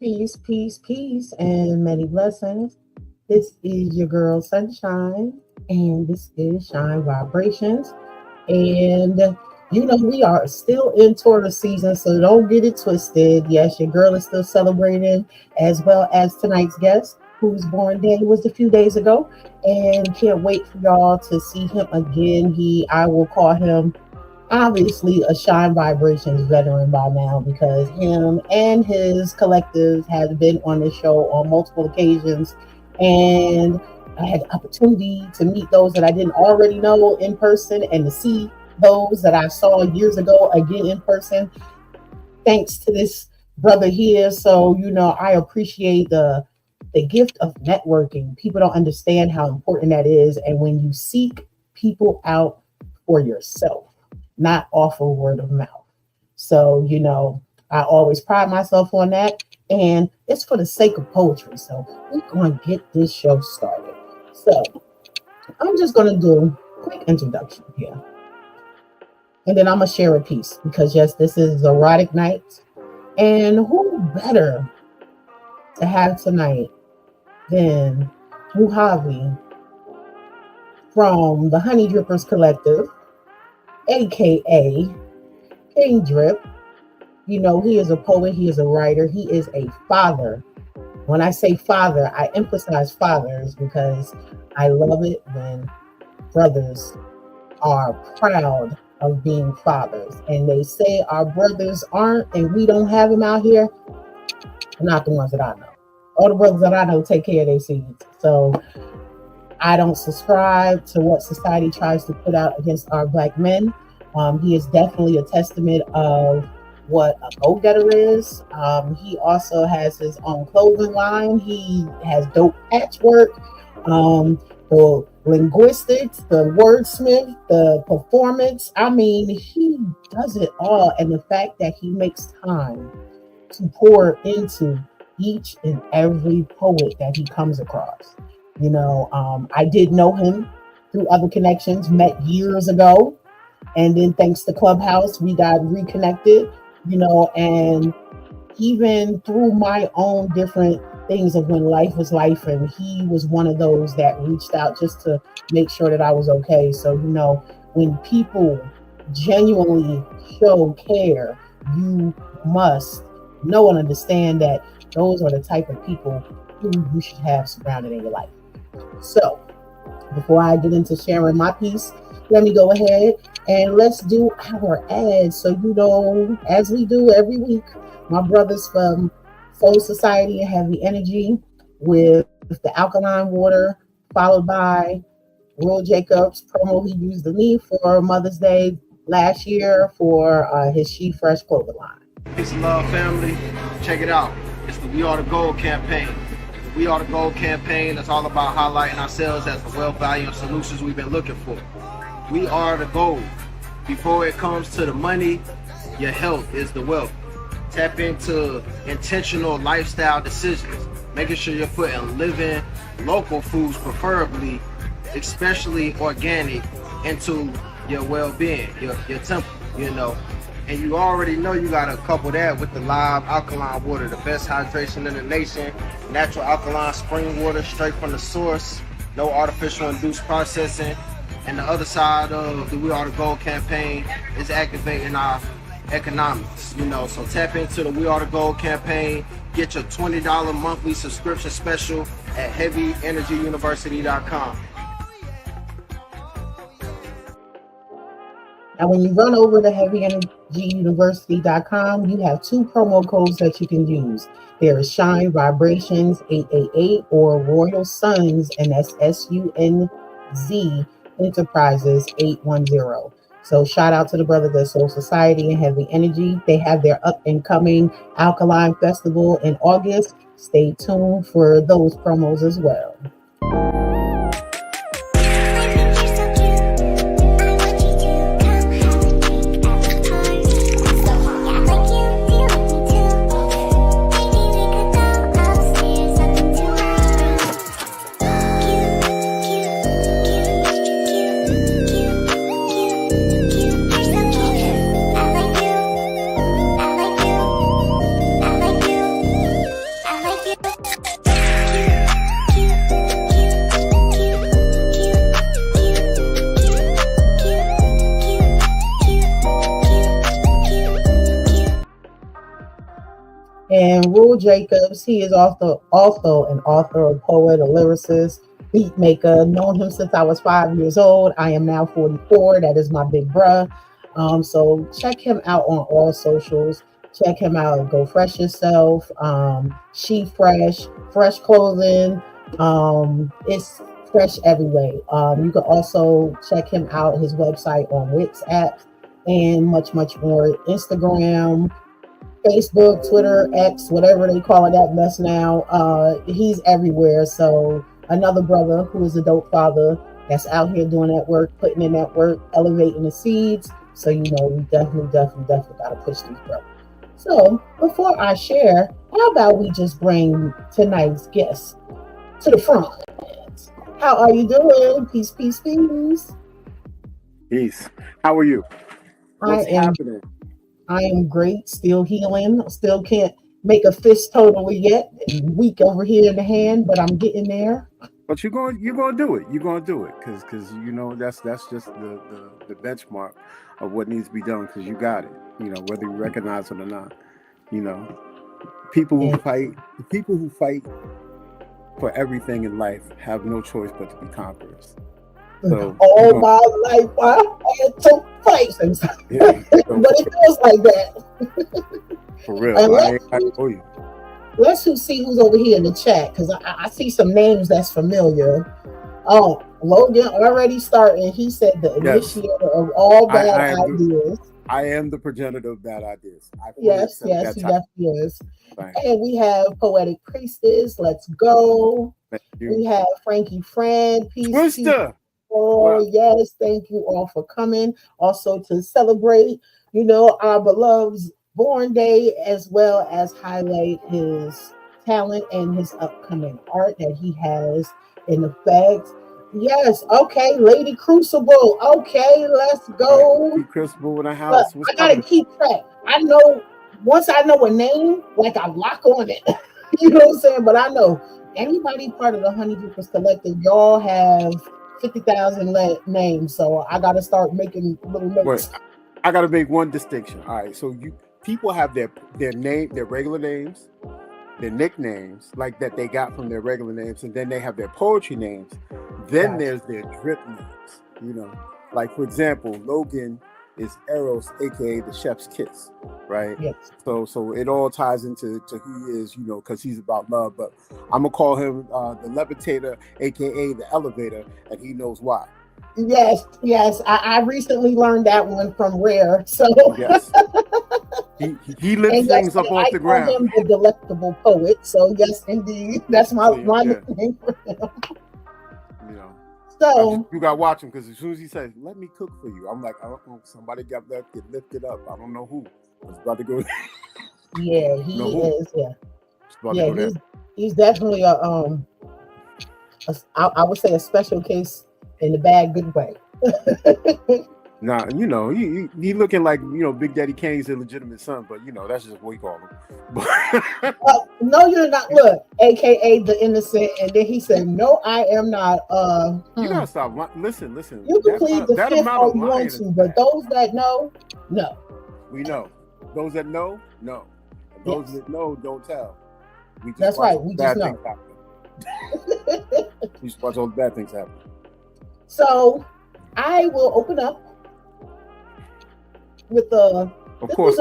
Peace, peace, peace, and many blessings. This is your girl Sunshine, and this is Shine Vibrations. And we are still in Taurus season, so don't get it twisted. Yes, your girl is still celebrating, as well as tonight's guest, whose born day was a few days ago, and can't wait for y'all to see him again. I will call him obviously a Shine Vibrations veteran by now because him and his collective have been on the show on multiple occasions. And I had the opportunity to meet those that I didn't already know in person and to see those that I saw years ago again in person, thanks to this brother here. So, I appreciate the gift of networking. People don't understand how important that is. And when you seek people out for yourself, not off of word of mouth. So, I always pride myself on that. And it's for the sake of poetry. So we're going to get this show started. So I'm just going to do a quick introduction here. And then I'm going to share a piece because, yes, this is Erotic Night. And who better to have tonight than Mojave from the Honey Drippers Collective, aka King Drip. He is a poet, he is a writer, he is a father. When I say father, I emphasize fathers because I love it when brothers are proud of being fathers. And they say our brothers aren't, and we don't have them out here. Not the ones that I know. All the brothers that I know take care of their seeds. So I don't subscribe to what society tries to put out against our Black men. He is definitely a testament of what a go-getter is. He also has his own clothing line. He has dope patchwork, the linguistics, the wordsmith, the performance. I mean, he does it all. And the fact that he makes time to pour into each and every poet that he comes across. I did know him through other connections, met years ago. And then thanks to Clubhouse, we got reconnected, and even through my own different things of when life was life, and he was one of those that reached out just to make sure that I was okay. So, when people genuinely show care, you must know and understand that those are the type of people who you should have surrounded in your life. So, before I get into sharing my piece, let me go ahead and let's do our ads. So, as we do every week, my brothers from Soul Society and Heavy Energy with the alkaline water, followed by Will Jacobs promo he used to me for Mother's Day last year for his She Fresh clothing line. Peace and love, family. Check it out. It's the We Are the Gold campaign. The We Are the Gold campaign is all about highlighting ourselves as the wealth, value, and solutions we've been looking for. We are the gold. Before it comes to the money, your health is the wealth. Tap into intentional lifestyle decisions, making sure you're putting living local foods, preferably, especially organic, into your well-being, your temple, And you already know you got to couple that with the live alkaline water, the best hydration in the nation, natural alkaline spring water straight from the source, no artificial induced processing. And the other side of the We Are the Gold campaign is activating our economics, So tap into the We Are the Gold campaign. Get your $20 monthly subscription special at heavyenergyuniversity.com. Now, when you run over to heavyenergyuniversity.com, you have two promo codes that you can use. There is Shine Vibrations 888 or Royal Suns, and that's SUNZ Enterprises 810. So shout out to the brothers at Soul Society and Heavy Energy. They have their up and coming Alkaline Festival in August. Stay tuned for those promos as well. Rule Jacobs. He is also an author, a poet, a lyricist, beat maker. Known him since I was 5 years old. I am now 44. That is my big bruh. So check him out on all socials. Check him out. Go Fresh Yourself. She Fresh, Fresh Clothing. It's fresh every way. You can also check him out, his website on Wix app and much, much more. Instagram, Facebook, Twitter, X, whatever they call it that mess now. He's everywhere. So another brother who is a dope father that's out here doing that work, putting in that work, elevating the seeds. So we definitely gotta push these brothers. So before I share, how about we just bring tonight's guest to the front? How are you doing? Peace, peace, peace. Peace. How are you? What's happening? I am great. Still healing. Still can't make a fist totally yet. Weak over here in the hand, but I'm getting there. But you're gonna do it. You're gonna do it because that's just the benchmark of what needs to be done because you got it. Whether you recognize it or not. People who fight for everything in life have no choice but to be conquerors. So, all my life I had to fight. Yeah, but it feels like that. For real. Let's see who's over here in the chat because I see some names that's familiar. Oh, Logan already starting. He said the initiator of all bad ideas. I am the progenitor of bad ideas. Yes, he definitely is. And we have Poetic Priestess. Let's go. We have Frankie Friend. Peace. Twister. Oh, yes. Thank you all for coming. Also to celebrate, our beloved's born day, as well as highlight his talent and his upcoming art that he has in effect. Yes, okay, Lady Crucible. Okay, let's go. Lady Crucible in the house. I gotta keep track. I know once I know a name, like I lock on it. You know what I'm saying? But I know anybody part of the Honey Drippers Collective, y'all have 50,000 names, so I gotta start making little notes. Wait, I gotta make one distinction. All right, so people have their name, their regular names, their nicknames, like that they got from their regular names, and then they have their poetry names. Then there's their drip names, like for example, Logan is Eros, aka the Chef's Kiss, right? Yes. So it all ties into who he is, because he's about love. But I'm gonna call him the Levitator, aka the Elevator, and he knows why. Yes. I recently learned that one from Rare. So yes, he lifts things up off the ground. I call him the Delectable Poet. So yes, indeed, that's my nickname for him. So you gotta watch him because as soon as he says, "Let me cook for you," I'm like, "Oh, somebody get lifted up. I don't know who. It's about to go." Yeah, he is. Yeah, he's definitely I would say a special case in the bad good way. Nah, he looking like Big Daddy Kane's illegitimate son, but that's just what we call him. No, you're not. Look, aka the innocent, and then he said, "No, I am not." You gotta stop. Listen. You can plead the fifth all you want to, but those that know, no. We know. Those that know, no. And those that know, don't tell. That's right. We just know. We just watch all the bad things happen. So, I will open up with a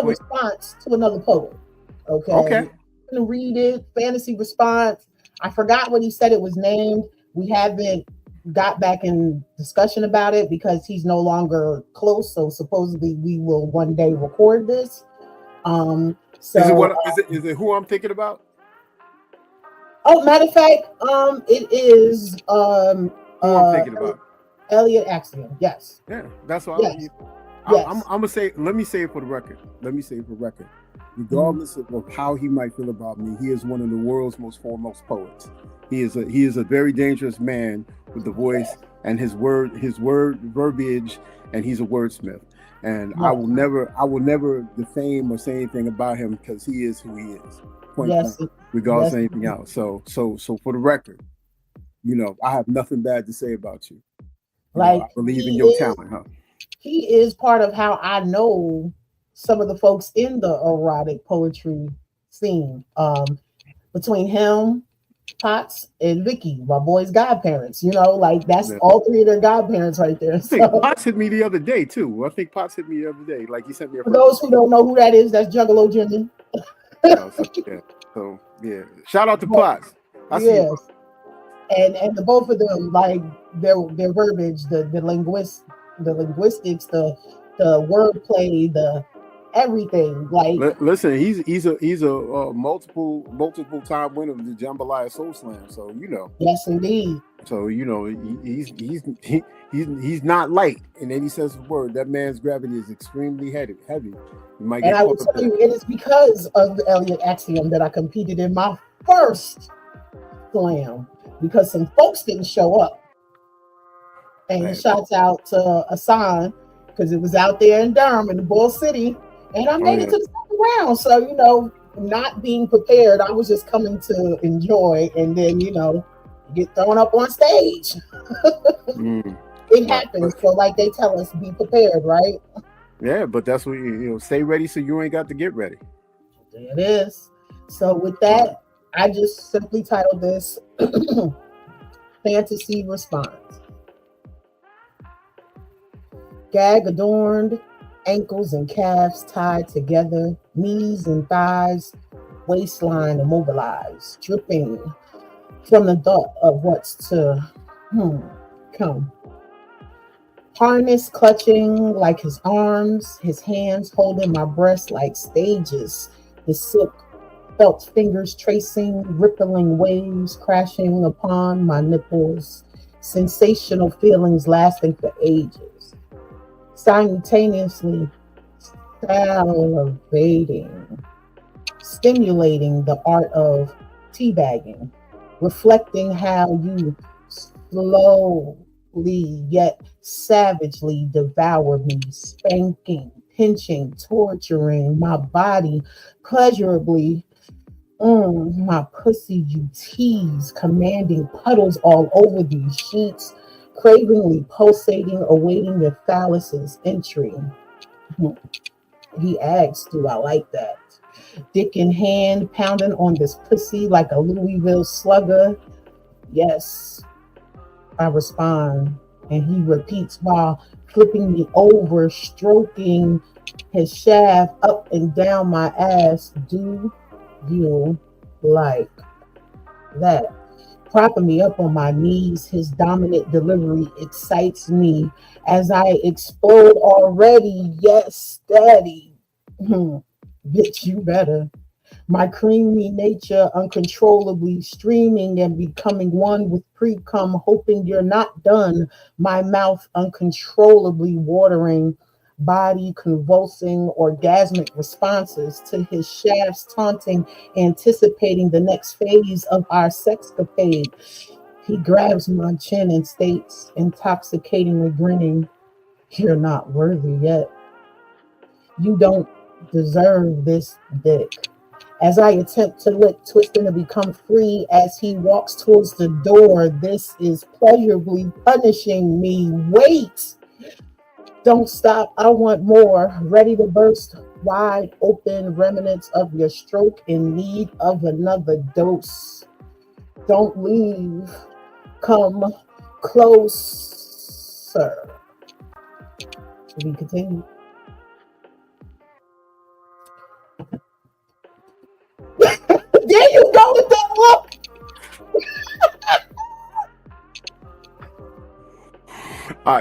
response to another poet. Okay. I'm gonna read it. Fantasy response. I forgot what he said it was named. We haven't got back in discussion about it because he's no longer close. So supposedly we will one day record this. So is it who I'm thinking about? Oh, matter of fact, it is who I'm thinking about. Elliot Axiom. Yes. Yeah, that's what I'm gonna say. Let me say it for the record. Regardless of how he might feel about me, he is one of the world's most foremost poets. He is a very dangerous man with the voice and his word verbiage, and he's a wordsmith. And I will never defame or say anything about him because he is who he is. Regardless of anything else. So for the record, I have nothing bad to say about you. I believe in your talent, huh? He is part of how I know some of the folks in the erotic poetry scene. Between him, Potts, and Vicky, my boy's godparents. Like that's Yeah. all three of their godparents right there. I think So Potts hit me the other day too. I think Potts hit me the other day. Like he sent me a for those who don't know who that is, that's Juggalo Jimmy. So yeah. Shout out to But, Potts. I see you. yes, and the both of them, like their verbiage, the linguistics, the wordplay, the everything. Like Listen, he's a multiple time winner of the Jambalaya Soul Slam. So yes, indeed. So he's not light. And then he says the word. That man's gravity is extremely heavy. You might get And I will caught up tell you, there. it is because of the Elliott Axiom that I competed in my first slam, because some folks didn't show up. And Man. shouts out to Asan, because it was out there in Durham in the Bull City, and I made it to the second round. So not being prepared, I was just coming to enjoy, and then get thrown up on stage. It happens. So like they tell us, be prepared, right? Yeah, but that's what stay ready so you ain't got to get ready. There it is. So with that, I just simply titled this Fantasy Response. Gag adorned, ankles and calves tied together, knees and thighs, waistline immobilized, dripping from the thought of what's to come. Harness clutching like his arms, his hands holding my breast like stages, the silk felt fingers tracing, rippling waves crashing upon my nipples, sensational feelings lasting for ages, simultaneously salivating, stimulating the art of teabagging, reflecting how you slowly yet savagely devour me, spanking, pinching, torturing my body pleasurably. My pussy you tease, commanding puddles all over these sheets, cravingly pulsating, awaiting the phallus's entry. He asks, do I like that? Dick in hand, pounding on this pussy like a Louisville slugger. Yes, I respond, and he repeats while flipping me over, stroking his shaft up and down my ass. Do you like that? Propping me up on my knees, his dominant delivery excites me as I explode already. Yes, daddy. Bitch, you better. My creamy nature uncontrollably streaming and becoming one with pre-cum, hoping you're not done. My mouth uncontrollably watering, body convulsing, orgasmic responses to his shafts taunting, anticipating the next phase of our sexcapade. He grabs my chin and states, intoxicatingly grinning, you're not worthy yet. You don't deserve this dick. As I attempt to lick, twisting to become free as he walks towards the door, this is pleasurably punishing me. Wait! Don't stop. I want more. Ready to burst wide open, remnants of your stroke in need of another dose. Don't leave. Come closer. Should we continue? There you go with that look.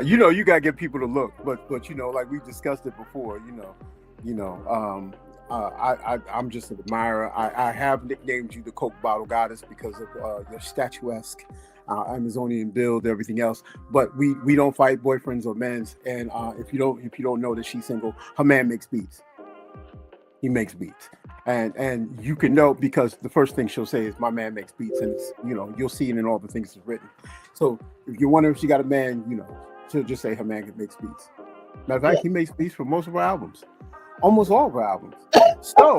You gotta get people to look, but like we discussed it before. I'm just an admirer. I have nicknamed you the Coke Bottle Goddess because of your statuesque, Amazonian build, everything else. But we don't fight boyfriends or men's. And if you don't know that she's single, her man makes beats. He makes beats, and you can know because the first thing she'll say is my man makes beats, and it's, you'll see it in all the things that's written. So if you wonder if she got a man, she'll just say her man makes beats. Matter of fact, he makes beats for most of our albums, almost all of our albums. So,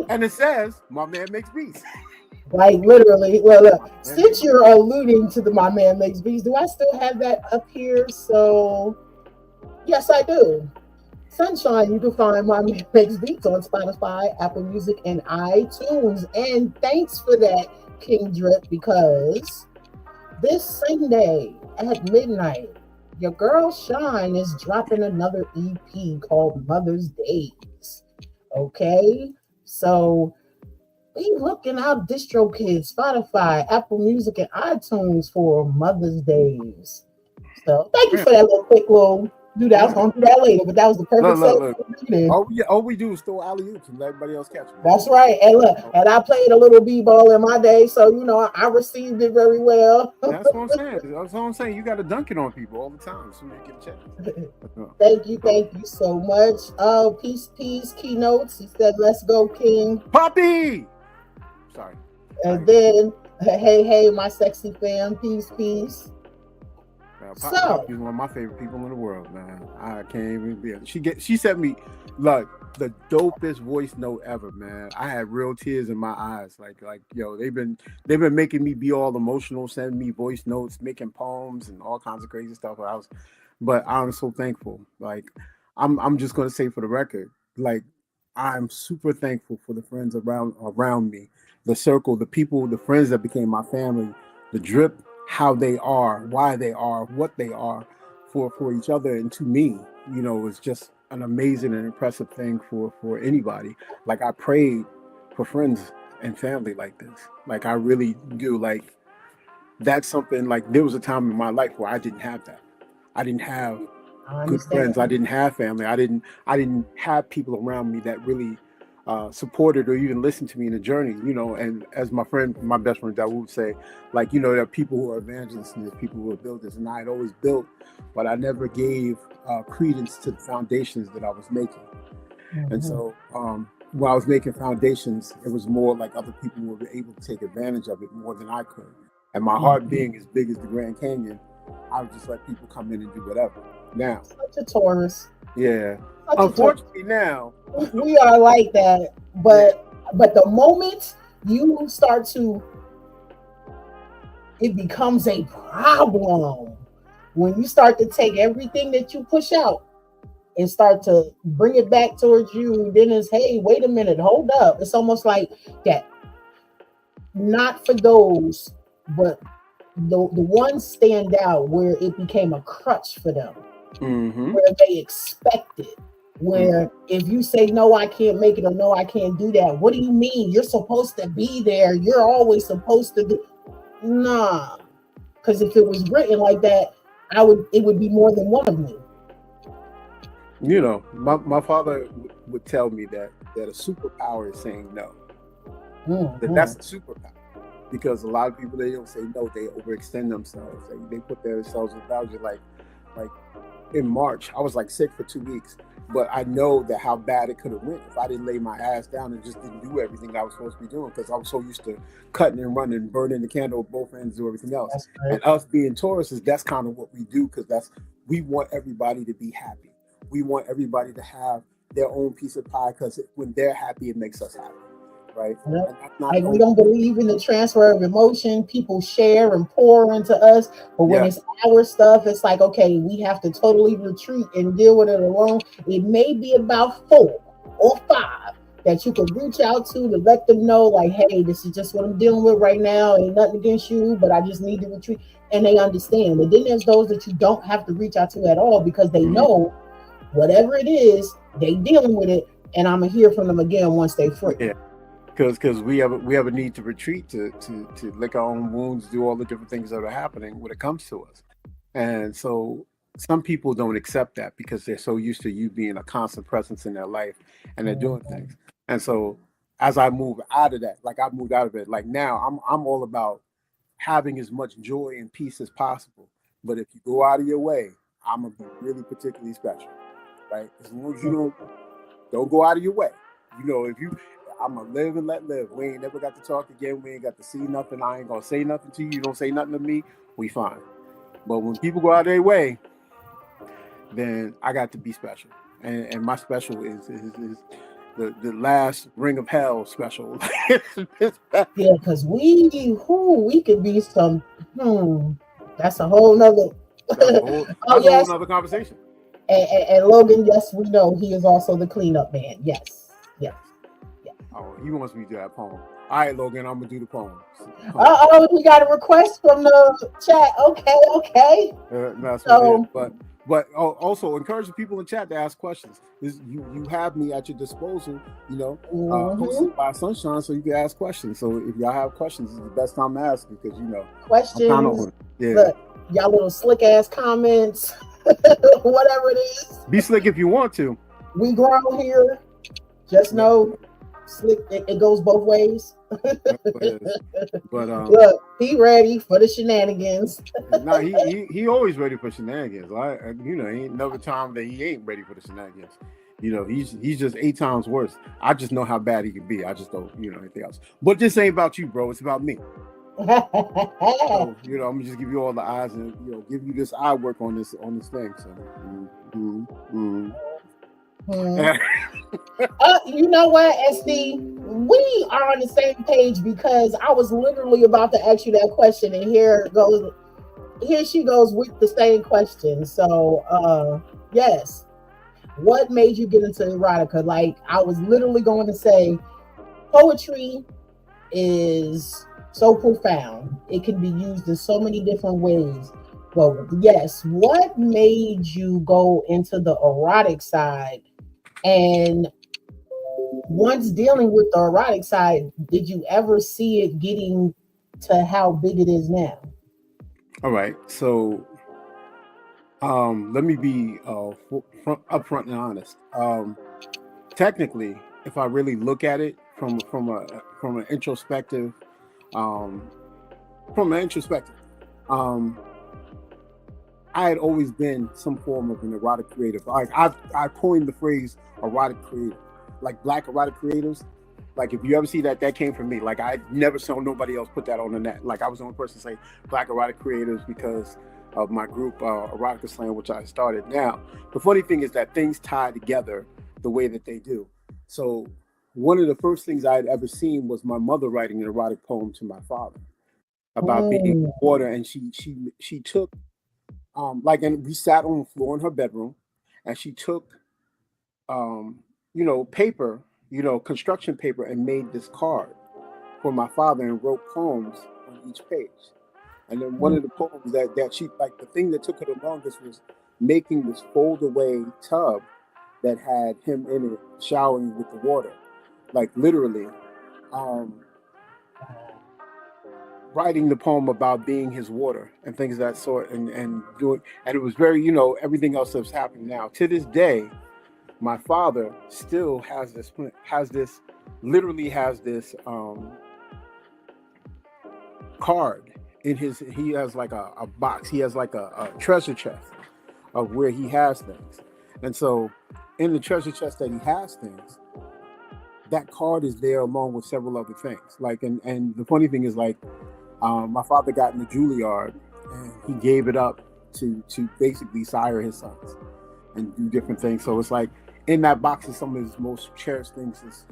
and it says my man makes beats. Like literally. Well, look, since you're alluding to the my man makes beats, do I still have that up here? So, yes, I do. Sunshine, you can find Mommy Makes Beats on Spotify, Apple Music, and iTunes. And thanks for that, King Drip, because this Sunday at midnight, your girl Shine is dropping another EP called Mother's Days. Okay? So be looking out DistroKid, Spotify, Apple Music, and iTunes for Mother's Days. So thank you for that little quick little do that. I was gonna do that later, but that was the perfect segue. All we do is throw alley-oops and let everybody else catch them. That's right. And look, and I played a little b-ball in my day, so you know I received it very well. That's what I'm saying. That's what I'm saying. You got to dunk it on people all the time so you get a chance. Thank you so much. Oh, peace, keynotes. He said, "Let's go, King." Poppy. Sorry. And then, hey, my sexy fam, peace. Poppy's one of my favorite people in the world, man. I can't even be. She sent me like the dopest voice note ever, man. I had real tears in my eyes. Like yo, they've been making me be all emotional, sending me voice notes, making poems and all kinds of crazy stuff. But I'm so thankful. Like I'm just gonna say for the record, like I'm super thankful for the friends around me, the circle, the people, the friends that became my family, the drip. How they are, why they are, what they are for each other and to me, you know, is just an amazing and impressive thing for anybody. Like I prayed for friends and family like this. Like I really do. Like that's something. Like there was a time in my life where I didn't have that. I didn't have good friends. I didn't have family. I didn't have people around me that really supported or even listened to me in the journey, you know. And as my best friend Dawood would say, like, you know, there are people who are evangelists and there's people who are builders, and I had always built, but I never gave credence to the foundations that I was making. Mm-hmm. And so when I was making foundations, it was more like other people were able to take advantage of it more than I could. And my heart being as big as the Grand Canyon, I would just let people come in and do whatever. Now, such a Taurus. Yeah. Unfortunately, now we are like that, but the moment you start to, it becomes a problem when you start to take everything that you push out and start to bring it back towards you. Then it's, hey, wait a minute, hold up. It's almost like that. Not for those, but the ones stand out where it became a crutch for them. Mm-hmm. Where they expect it. Where if you say no, I can't make it, or no, I can't do that. What do you mean? You're supposed to be there. You're always supposed to do. Nah, because if it was written like that, it would be more than one of me. You know, my father would tell me that a superpower is saying no. Mm-hmm. That's a superpower. Because a lot of people, they don't say no, they overextend themselves. They put themselves in boundaries. Like in March, I was like sick for 2 weeks, but I know that how bad it could have went if I didn't lay my ass down and just didn't do everything I was supposed to be doing, because I was so used to cutting and running, burning the candle at both ends, do everything else. Right. And us being Tauruses, that's kind of what we do, because we want everybody to be happy. We want everybody to have their own piece of pie, because when they're happy, it makes us happy. Right. Like we don't believe in the transfer of emotion. People share and pour into us, but when it's our stuff, it's like, okay, we have to totally retreat and deal with it alone. It may be about 4 or 5 that you can reach out to let them know, like, hey, this is just what I'm dealing with right now. Ain't nothing against you, but I just need to retreat, and they understand. And then there's those that you don't have to reach out to at all, because they know whatever it is, they dealing with it, and I'm gonna hear from them again once they free. Yeah. Because we have a need to retreat, to lick our own wounds, do all the different things that are happening when it comes to us. And so some people don't accept that because they're so used to you being a constant presence in their life and they're doing things. And so as I move out of that, like I've moved out of it, like now I'm all about having as much joy and peace as possible. But if you go out of your way, I'm gonna be really particularly special, right? As long as you don't go out of your way. You know, I'm gonna live and let live. We ain't never got to talk again. We ain't got to see nothing. I ain't gonna say nothing to you. You don't say nothing to me. We fine. But when people go out of their way, then I got to be special. And my special is the last ring of hell special. Yeah, because we could be some. That's a whole nother. That's a whole nother conversation. And Logan, yes, we know he is also the cleanup man. Yes, yes. Oh, he wants me to do that poem. All right, Logan, I'm gonna do the poem. Oh, we got a request from the chat. Okay. That's what it So, is. But also encourage the people in chat to ask questions. You have me at your disposal, hosted by Sunshine, so you can ask questions. So if y'all have questions, it's the best time to ask because questions. Yeah. Look, y'all little slick ass comments, whatever it is. Be slick if you want to. We grown here. Just know, slick. It goes both ways. But look, he ready for the shenanigans. No, he always ready for shenanigans. Ain't never time that he ain't ready for the shenanigans. He's just 8 times worse. I just know how bad he can be. I just don't, anything else. But this ain't about you, bro. It's about me. So, I'm gonna just give you all the eyes and give you this eye work on this thing. So. You know what, SD? We are on the same page because I was literally about to ask you that question, and here she goes with the same question. So, yes, what made you get into erotica? Like, I was literally going to say, poetry is so profound; it can be used in so many different ways. But yes, what made you go into the erotic side? And once dealing with the erotic side, did you ever see it getting to how big it is now? All right, so let me be upfront and honest. Technically, if I really look at it from an introspective, I had always been some form of an erotic creative. Like I coined the phrase erotic creative, like Black erotic creatives. Like if you ever see that came from me. Like I never saw nobody else put that on the net. Like I was the only person to say Black erotic creatives because of my group Erotica Slam, which I started. Now, the funny thing is that things tie together the way that they do. So one of the first things I had ever seen was my mother writing an erotic poem to my father about being in water, and she took and we sat on the floor in her bedroom, and she took, paper, construction paper, and made this card for my father and wrote poems on each page. And then one of the poems that she, like, the thing that took her the longest was making this fold away tub that had him in it showering with the water, like literally. Writing the poem about being his water and things of that sort, and doing, and it was very, everything else that's happening now. To this day, my father still has this card in his. He has like a box. He has like a treasure chest of where he has things, and so in the treasure chest that he has things, that card is there along with several other things. Like, and the funny thing is, like, my father got in the Juilliard and he gave it up to basically sire his sons and do different things. So it's like in that box is some of his most cherished things, his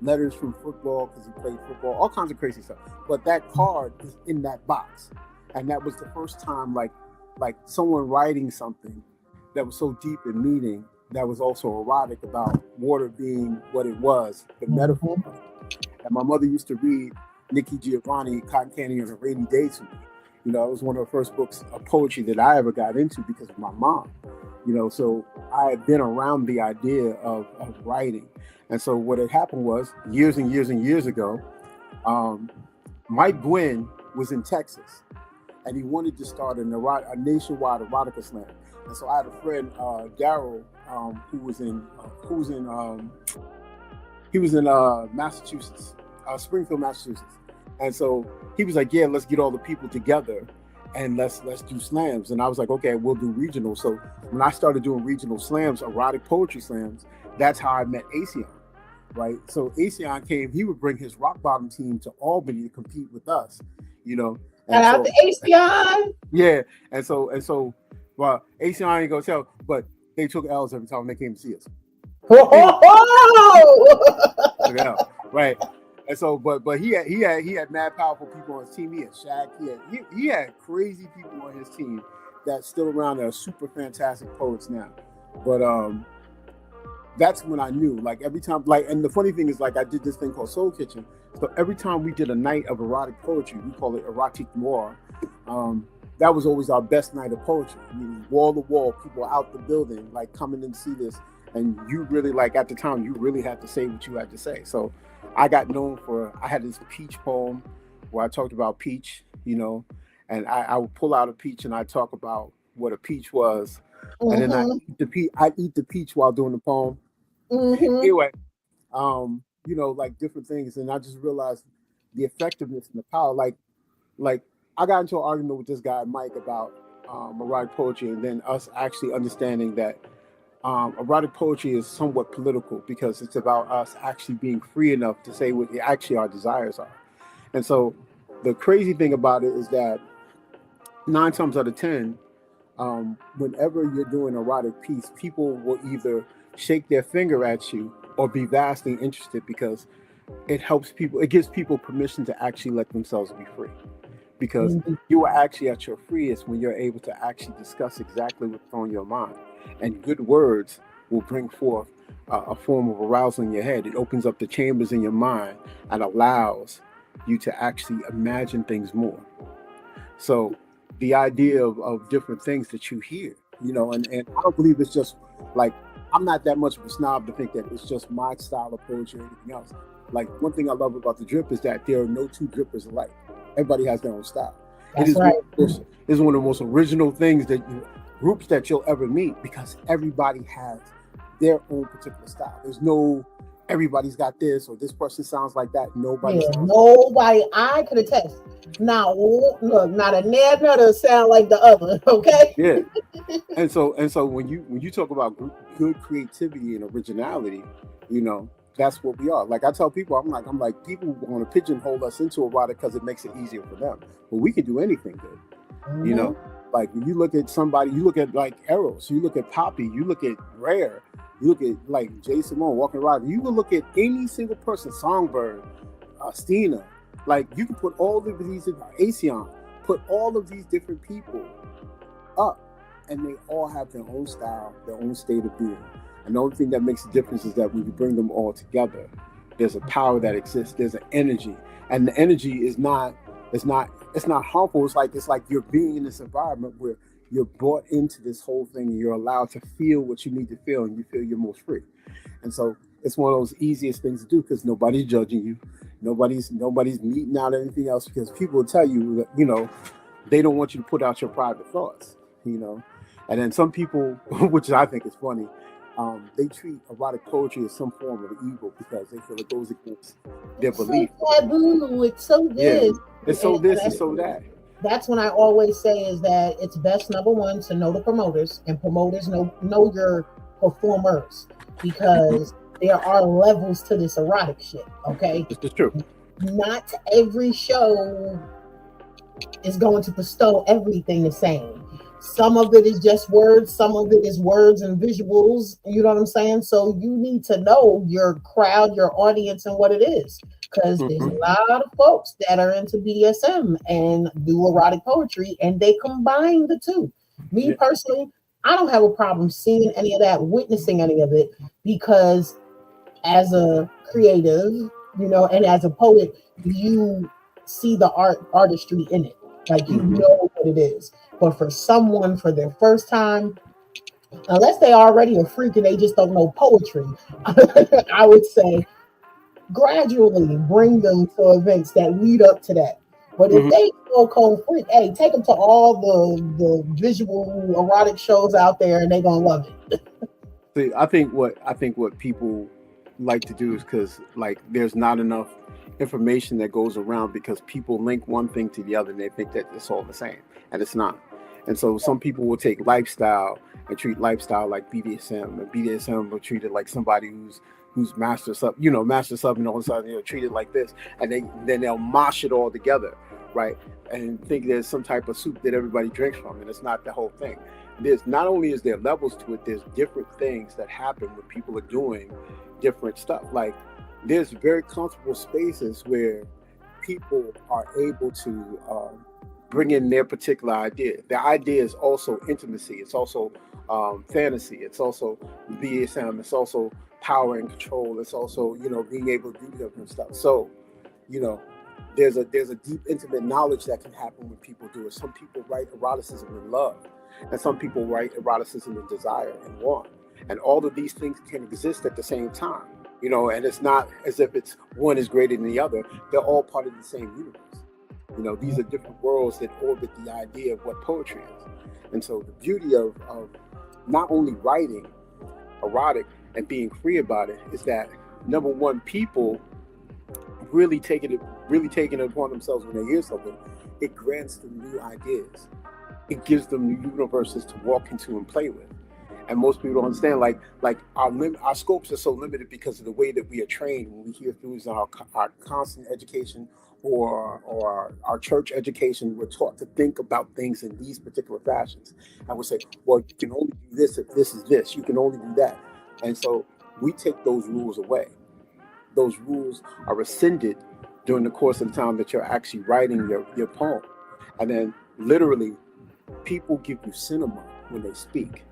letters from football, because he played football, all kinds of crazy stuff. But that card is in that box. And that was the first time like someone writing something that was so deep in meaning that was also erotic about water being what it was, the metaphor. And my mother used to read Nikki Giovanni, Cotton Candy on a Rainy Day to me. It was one of the first books of poetry that I ever got into because of my mom. So I had been around the idea of writing. And so what had happened was, years and years and years ago, Mike Gwynn was in Texas, and he wanted to start a nationwide erotica slam. And so I had a friend, Daryl, who was in Massachusetts, Springfield, Massachusetts. And so he was like, yeah, let's get all the people together and let's do slams. And I was like, okay, we'll do regional. So when I started doing regional slams, erotic poetry slams, that's how I met Asion, right? So Asion came, he would bring his rock bottom team to Albany to compete with us, And shout out to Asion. Yeah. And so well, Asion ain't gonna tell, but they took L's every time they came to see us. Took it out, right? And so, but he had mad powerful people on his team. He had Shaq. He had crazy people on his team that's still around that are super fantastic poets now. But that's when I knew. Like every time, like, and the funny thing is, like, I did this thing called Soul Kitchen. So every time we did a night of erotic poetry, we call it Erotic Noir. That was always our best night of poetry. I mean, wall to wall, people out the building, like coming in to see this, and you really, like, at the time, you really had to say what you had to say. So I got known for, I had this peach poem where I talked about peach, you know, and I would pull out a peach and I talk about what a peach was, and then I eat the peach while doing the poem. Anyway, you know, like different things, and I just realized the effectiveness and the power. Like I got into an argument with this guy Mike about erotic poetry, and then us actually understanding that erotic poetry is somewhat political because it's about us actually being free enough to say what actually our desires are. And so the crazy thing about it is that 9 times out of 10, whenever you're doing an erotic piece, people will either shake their finger at you or be vastly interested because it helps people, it gives people permission to actually let themselves be free. Because you are actually at your freest when you're able to actually discuss exactly what's on your mind. And good words will bring forth a form of arousal in your head. It opens up the chambers in your mind and allows you to actually imagine things more. So the idea of different things that you hear, you know, and I don't believe it's just like, I'm not that much of a snob to think that it's just my style of poetry or anything else. Like, one thing I love about the drip is that there are no two drippers alike. Everybody has their own style. That's right. It is one of the most original things groups that you'll ever meet, because everybody has their own particular style. There's no, everybody's got this, or this person sounds like that. Nobody. I could attest. Now, look, not a near sound like the other. Okay. Yeah. and so when you talk about good creativity and originality, you know, that's what we are. Like, I tell people, I'm like, people want to pigeonhole us into erotic because it makes it easier for them. But we can do anything good. You know, like when you look at somebody, you look at like Eros, you look at Poppy, you look at Rare, you look at like Jay Simone, Walking Around. You can look at any single person, Songbird, Stina. Like, you can put all of these, Asean, put all of these different people up, and they all have their own style, their own state of being. And the only thing that makes a difference is that when you bring them all together, there's a power that exists. There's an energy, and the energy is not harmful. It's like you're being in this environment where you're brought into this whole thing, and you're allowed to feel what you need to feel, and you feel you're most free. And so it's one of those easiest things to do because nobody's judging you, nobody's meeting out anything else, because people will tell you that, you know, they don't want you to put out your private thoughts, you know. And then some people, which I think is funny, they treat erotic poetry as some form of evil because they feel it goes against their belief. So taboo. It's so this. Yeah, it's so this and so that. That's when I always say is that it's best, number one, to know the promoters, and promoters know your performers, because there are levels to this erotic shit. Okay, it's true. Not every show is going to bestow everything the same. Some of it is just words, some of it is words and visuals, you know what I'm saying? So you need to know your crowd, your audience, and what it is. Because there's a lot of folks that are into BDSM and do erotic poetry, and they combine the two. Me personally, I don't have a problem seeing any of that, witnessing any of it, because as a creative, you know, and as a poet, you see the artistry in it. Like, you know what it is. But for someone, for their first time, unless they already a freak and they just don't know poetry, I would say gradually bring them to events that lead up to that. But if they go cold freak, hey, take them to all the visual erotic shows out there, and they're gonna love it. See, I think what people like to do is because, like, there's not enough information that goes around, because people link one thing to the other and they think that it's all the same, and it's not. And so some people will take lifestyle and treat lifestyle like BDSM, and BDSM will treat it like somebody who's master sub, and all of a sudden, treat it like this, and then they'll mosh it all together, right? And think there's some type of soup that everybody drinks from, and it's not the whole thing. There's not only is there levels to it, there's different things that happen when people are doing different stuff. Like, there's very comfortable spaces where people are able to bring in their particular idea. The idea is also intimacy. It's also fantasy. It's also BDSM. It's also power and control. It's also, being able to do different stuff. So, you know, there's a deep intimate knowledge that can happen when people do it. Some people write eroticism in love, and some people write eroticism in desire and want. And all of these things can exist at the same time. And it's not as if it's one is greater than the other. They're all part of the same universe. These are different worlds that orbit the idea of what poetry is. And so the beauty of not only writing erotic and being free about it is that, number one, people really taking it upon themselves when they hear something. It grants them new ideas. It gives them new universes to walk into and play with. And most people don't understand, like our scopes are so limited because of the way that we are trained when we hear through our constant education or our church education. We're taught to think about things in these particular fashions. And we say, well, you can only do this if this is this. You can only do that. And so we take those rules away. Those rules are rescinded during the course of the time that you're actually writing your poem. And then literally, people give you cinema when they speak.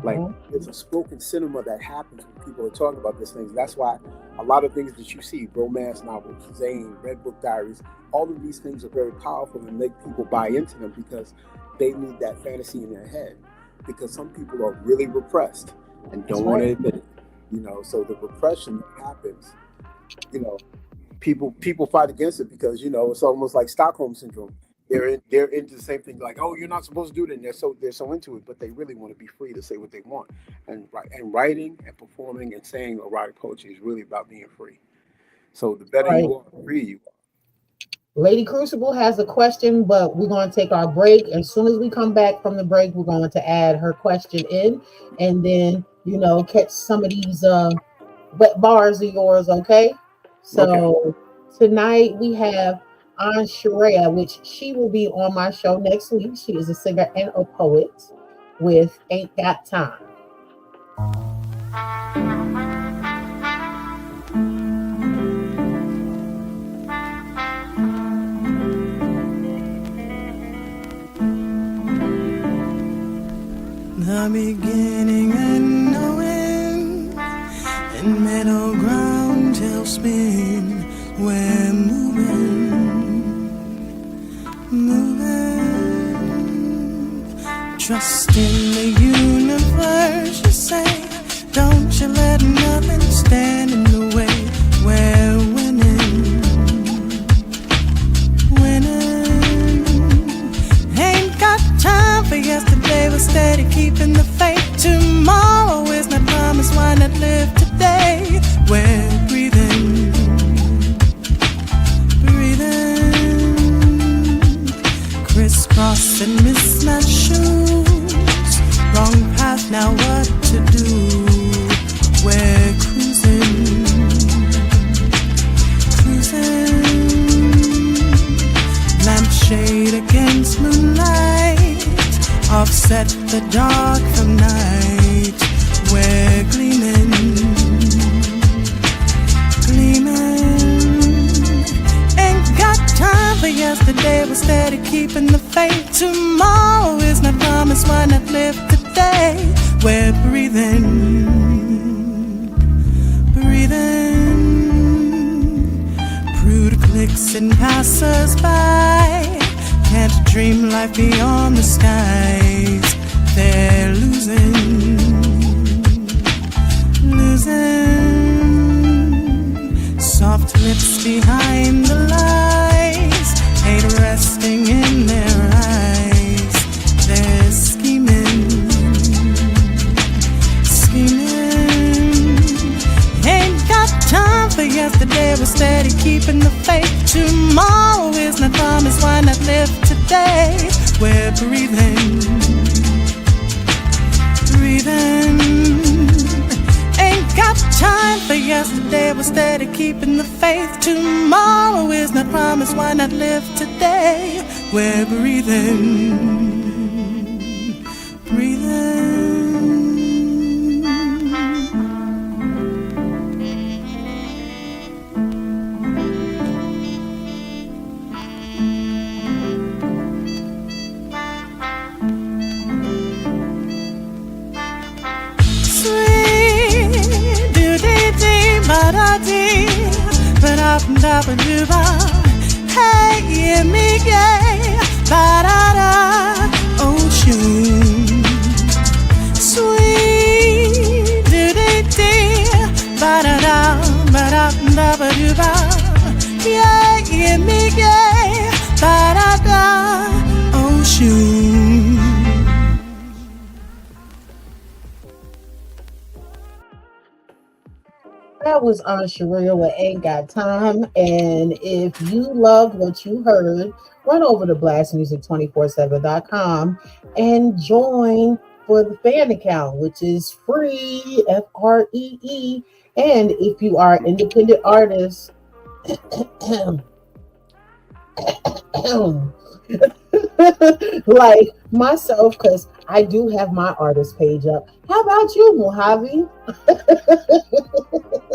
Like, there's a spoken cinema that happens when people are talking about these things. That's why a lot of things that you see, romance novels, Zane, Red Book Diaries, all of these things are very powerful and make people buy into them because they need that fantasy in their head. Because some people are really repressed and don't want to admit it. So the repression that happens, people fight against it because, it's almost like Stockholm syndrome. They're into the same thing, like, oh, you're not supposed to do it, and they're so into it, but they really want to be free to say what they want. And writing and performing and saying erotic poetry is really about being free. So the better you are, the free you are. Lady Crucible has a question, but we're going to take our break. As soon as we come back from the break, we're going to add her question in, and then catch some of these wet bars of yours. Okay. So Tonight we have Aunt Sharia, which she will be on my show next week. She is a singer and a poet with Ain't Got Time. The beginning and no end, and middle ground tells me we're moving. Trust in the universe, you say. Don't you let nothing stand in the way. We're winning. Ain't got time for yesterday. We're steady keeping the faith. Tomorrow is not promised. Why not live today? We're breathing. Crisscross and mismatched shoes. Wrong path, now what to do? We're cruising. Lampshade against moonlight, offset the dark from night. We're gleaming. Ain't got time for yesterday. We're steady keeping the faith. Tomorrow is not promised. Why not live today? We're breathing. Prude clicks and passers-by can't dream life beyond the skies. They're losing. Soft lips behind the lies, hate resting in their eyes. They're scheming. Ain't got time for yesterday. We're steady keeping the faith. Tomorrow is not promised. Why not live today? We're breathing. Ain't got time for yesterday. We're steady keeping the faith. Tomorrow is not promised. Why not live today? We're breathing. da ba do ba. Hey, yeah, me gay, ba da da, ocean. Sweet, do dee dee, ba da ba do ba. Yeah, yeah, me gay, ba da da, ocean. That was on Sharia with Ain't Got Time. And if you loved what you heard, run over to blastmusic247.com and join for the fan account, which is free, FREE. And if you are an independent artist, like myself, because I do have my artist page up. How about you, Mojave?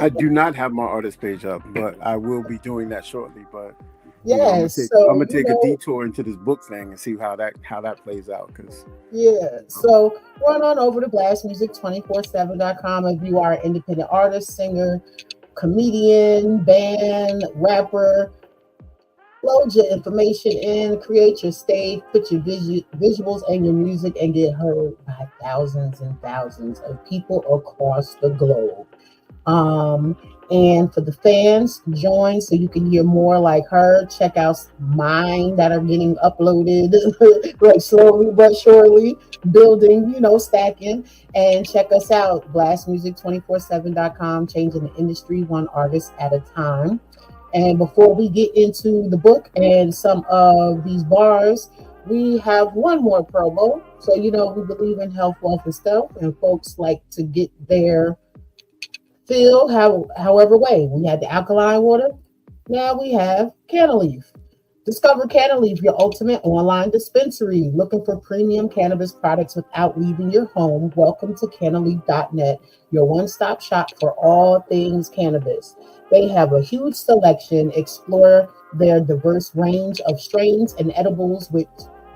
I do not have my artist page up, but I will be doing that shortly. But Yes, I'm so gonna take a detour into this book thing and see how that plays out. Cause so run on over to blastmusic247.com if you are an independent artist, singer, comedian, band, rapper. Load your information in, create your stage, put your visuals and your music, and get heard by thousands and thousands of people across the globe. And for the fans, join so you can hear more like her. Check out mine that are getting uploaded like slowly but surely, building, stacking. And check us out, blastmusic247.com, changing the industry one artist at a time. And before we get into the book and some of these bars, we have one more promo. So, we believe in health, wealth, and stuff, and folks like to get their fill however way. We had the alkaline water. Now we have Canaleaf. Discover Canaleaf, your ultimate online dispensary. Looking for premium cannabis products without leaving your home? Welcome to Canaleaf.net, your one-stop shop for all things cannabis. They have a huge selection. Explore their diverse range of strains and edibles with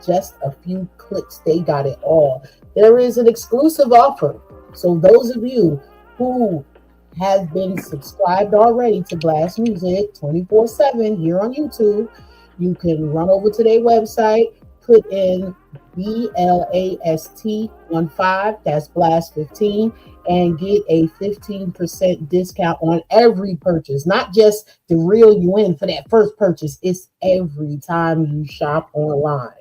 just a few clicks. They got it all. There is an exclusive offer. So those of you who have been subscribed already to Blast Music 24/7 here on YouTube, you can run over to their website, put in BLAST15, that's Blast 15, and get a 15% discount on every purchase. Not just to reel you in for that first purchase, it's every time you shop online.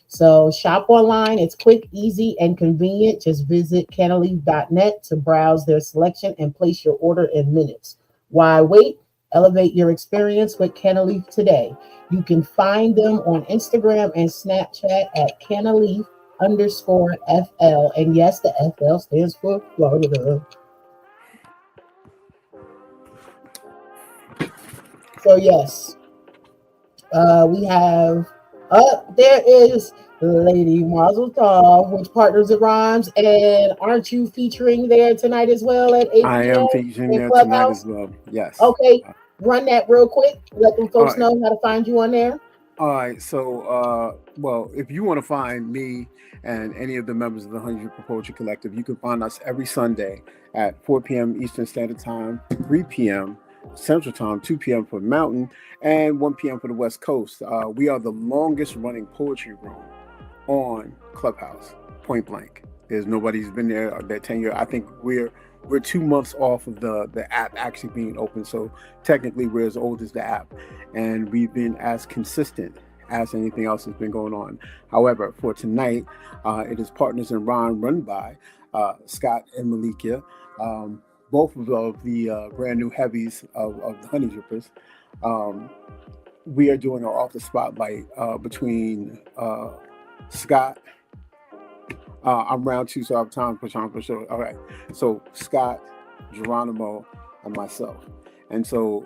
So shop online. It's quick, easy, and convenient. Just visit Canaleaf.net to browse their selection and place your order in minutes. Why wait? Elevate your experience with Canaleaf today. You can find them on Instagram and Snapchat at Canaleaf_FL. And yes, the FL stands for Florida. So yes, we have there is Lady Mazel Tov, which partners at Rhymes. And aren't you featuring there tonight as well at 8 p.m.? I am featuring there tonight as well. Yes. Okay. Run that real quick. Let them folks know how to find you on there. All right. So, well, if you want to find me and any of the members of the Honey Dripper Poetry Collective, you can find us every Sunday at 4 p.m. Eastern Standard Time, 3 p.m. Central Time, 2 p.m. for Mountain, and 1 p.m. for the West Coast. We are the longest running poetry room on Clubhouse, point blank. There's nobody's been there that tenure. I think we're 2 months off of the app actually being open, so technically we're as old as the app, and we've been as consistent as anything else that's been going on. However, for tonight, it is Partners in Rhyme run by Scott and Malikia. Both of the brand new heavies of the Honey Drippers. We are doing our author spotlight between Scott. I'm round two, so I have time for sure. All right. So Scott, Geronimo, and myself. And so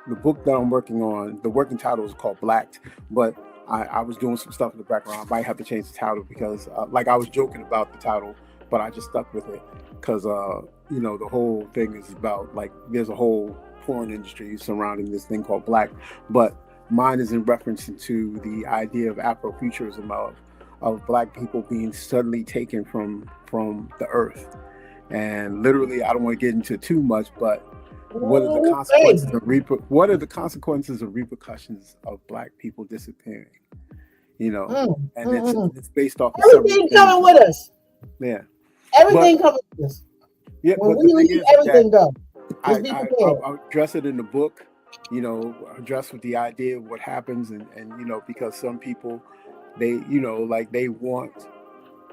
the book that I'm working on, the working title is called Blacked, but I was doing some stuff in the background. I might have to change the title because I was joking about the title, but I just stuck with it because the whole thing is about there's a whole porn industry surrounding this thing called Black, but mine is in reference to the idea of Afrofuturism of Black people being suddenly taken from the earth. And literally, I don't want to get into too much, but What are the Ooh, consequences baby. what are the consequences of repercussions of Black people disappearing? You know, Mm, and mm, mm. it's based off of several Everything things. coming with us. Yeah, Everything but coming with us. When but we the thing leave, is that everything go. Just be prepared. I address it in the book. You know, address with the idea of what happens, and you know, because some people, they, you know, like they want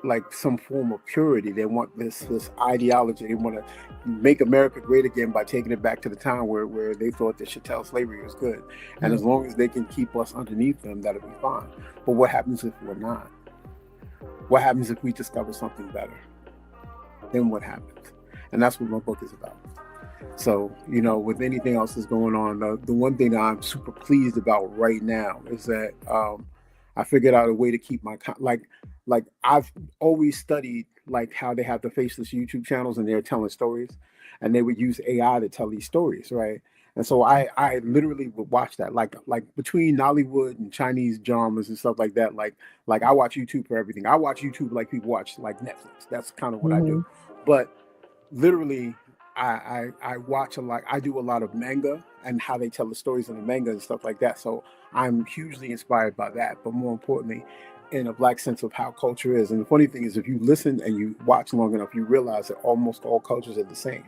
like some form of purity. They want this ideology. They want to make America great again by taking it back to the time where they thought that chattel slavery was good. And as long as they can keep us underneath them, that'll be fine. But what happens if we're not? What happens if we discover something better? Then what happens? And that's what my book is about. So, you know, with anything else that's going on, the one thing that I'm super pleased about right now is that I figured out a way to keep my like I've always studied like how they have the faceless YouTube channels and they're telling stories, and they would use AI to tell these stories, right? And so I literally would watch that like between Nollywood and Chinese dramas and stuff like that. Like I watch YouTube for everything. I watch YouTube like people watch like Netflix. That's kind of what I do. But literally I watch a lot. I do a lot of manga and how they tell the stories in the manga and stuff like that. So I'm hugely inspired by that. But more importantly, in a Black sense of how culture is. And the funny thing is, if you listen and you watch long enough, you realize that almost all cultures are the same.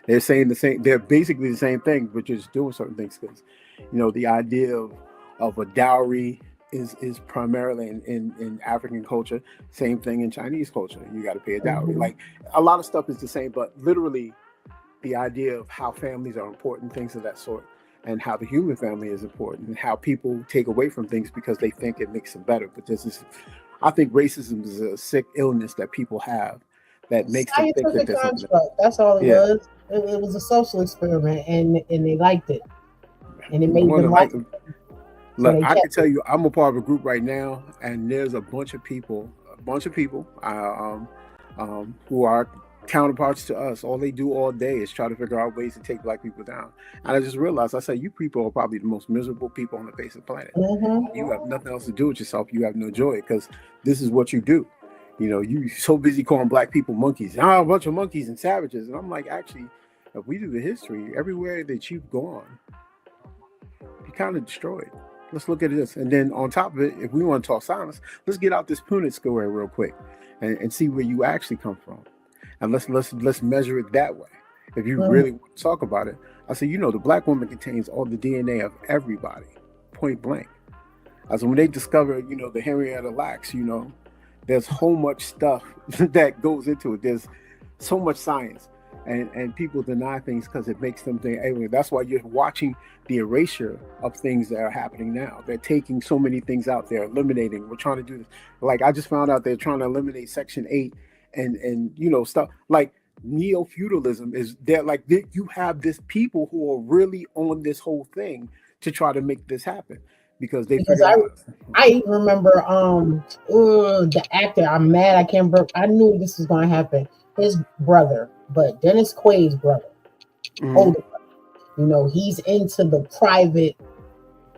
They're saying the same. They're basically the same thing, but just doing certain things. Because, you know, the idea of a dowry is primarily in African culture. Same thing in Chinese culture. You got to pay a dowry. Like a lot of stuff is the same, but literally the idea of how families are important, things of that sort, and how the human family is important, and how people take away from things because they think it makes them better. But I think racism is a sick illness that people have that makes them think that Scientific there's something. construct. That's all it Yeah, was. It was a social experiment, and they liked it, and it made more them than like likely. it. So Look, they I can kept tell it. you, I'm a part of a group right now, and there's a bunch of people who are counterparts to us. All they do all day is try to figure out ways to take Black people down. And I just realized, I say, you people are probably the most miserable people on the face of the planet. You have nothing else to do with yourself. You have no joy because this is what you do. You know, you so busy calling Black people monkeys. A bunch of monkeys and savages. And I'm like, actually, if we do the history, everywhere that you've gone, you kind of destroyed. Let's look at this. And then on top of it, if we want to talk science, let's get out this Punnett square real quick and see where you actually come from. And let's measure it that way. If you really want to talk about it, I say, you know, the Black woman contains all the DNA of everybody, point blank. As when they discover, you know, the Henrietta Lacks, you know, there's so much stuff that goes into it. There's so much science, and people deny things because it makes them think. Anyway, that's why you're watching the erasure of things that are happening now. They're taking so many things out. They're eliminating. We're trying to do this. Like I just found out they're trying to eliminate Section 8 and you know stuff like neo-feudalism is there. Like you have this people who are really on this whole thing to try to make this happen because they Because figured out. I even remember the actor. I'm mad. I can't remember. I knew this was going to happen. His brother, but Dennis Quaid's brother, older brother. You know, he's into the private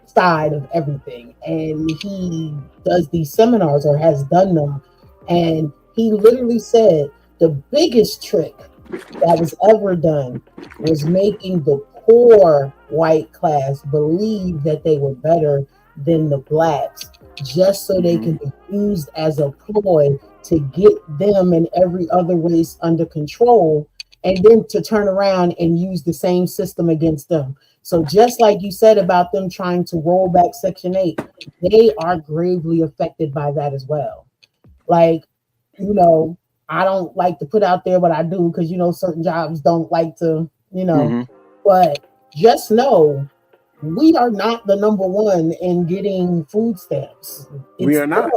side of everything, and he does these seminars or has done them. And he literally said the biggest trick that was ever done was making the poor white class believe that they were better than the Blacks, just so they can be used as a ploy to get them and every other race under control, and then to turn around and use the same system against them. So just like you said about them trying to roll back Section 8, they are gravely affected by that as well. Like, you know, I don't like to put out there what I do because, you know, certain jobs don't like to, you know, but just know we are not the number one in getting food stamps. We are not.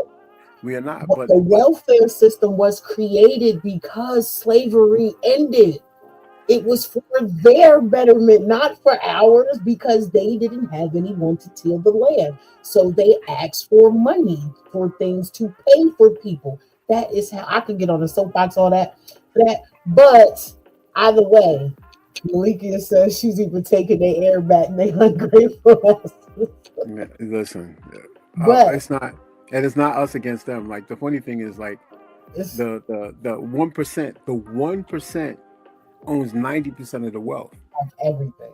We are not. But the welfare system was created because slavery ended. It was for their betterment, not for ours, because they didn't have anyone to till the land. So they asked for money for things to pay for people. That is how I could get on a soapbox, all that. But either way, Malikia says she's even taking their air back and they ungrateful. Listen, but it's not, and it's not us against them. Like the funny thing is, like the 1%, owns 90% of the wealth. Of everything.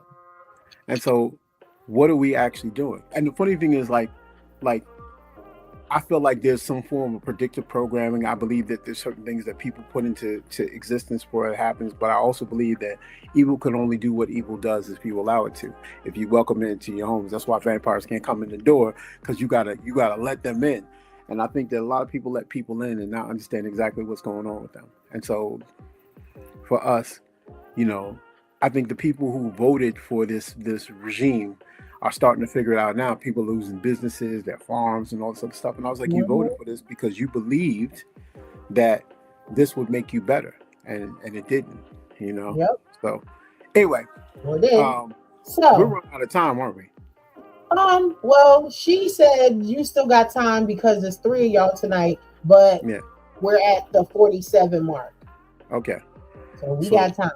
And so what are we actually doing? And the funny thing is like I feel like there's some form of predictive programming. I believe that there's certain things that people put into existence before it happens. But I also believe that evil can only do what evil does if you allow it to. If you welcome it into your homes, that's why vampires can't come in the door, because you gotta let them in. And I think that a lot of people let people in and not understand exactly what's going on with them. And so, for us, you know, I think the people who voted for this regime are starting to figure it out now. People losing businesses, their farms, and all this other stuff. And I was like, you voted for this because you believed that this would make you better, and it didn't. You know. Yep. So anyway, so we're running out of time, aren't we? Well, she said you still got time because there's 3 of y'all tonight, but we're at the 47 mark. Okay. So we got time.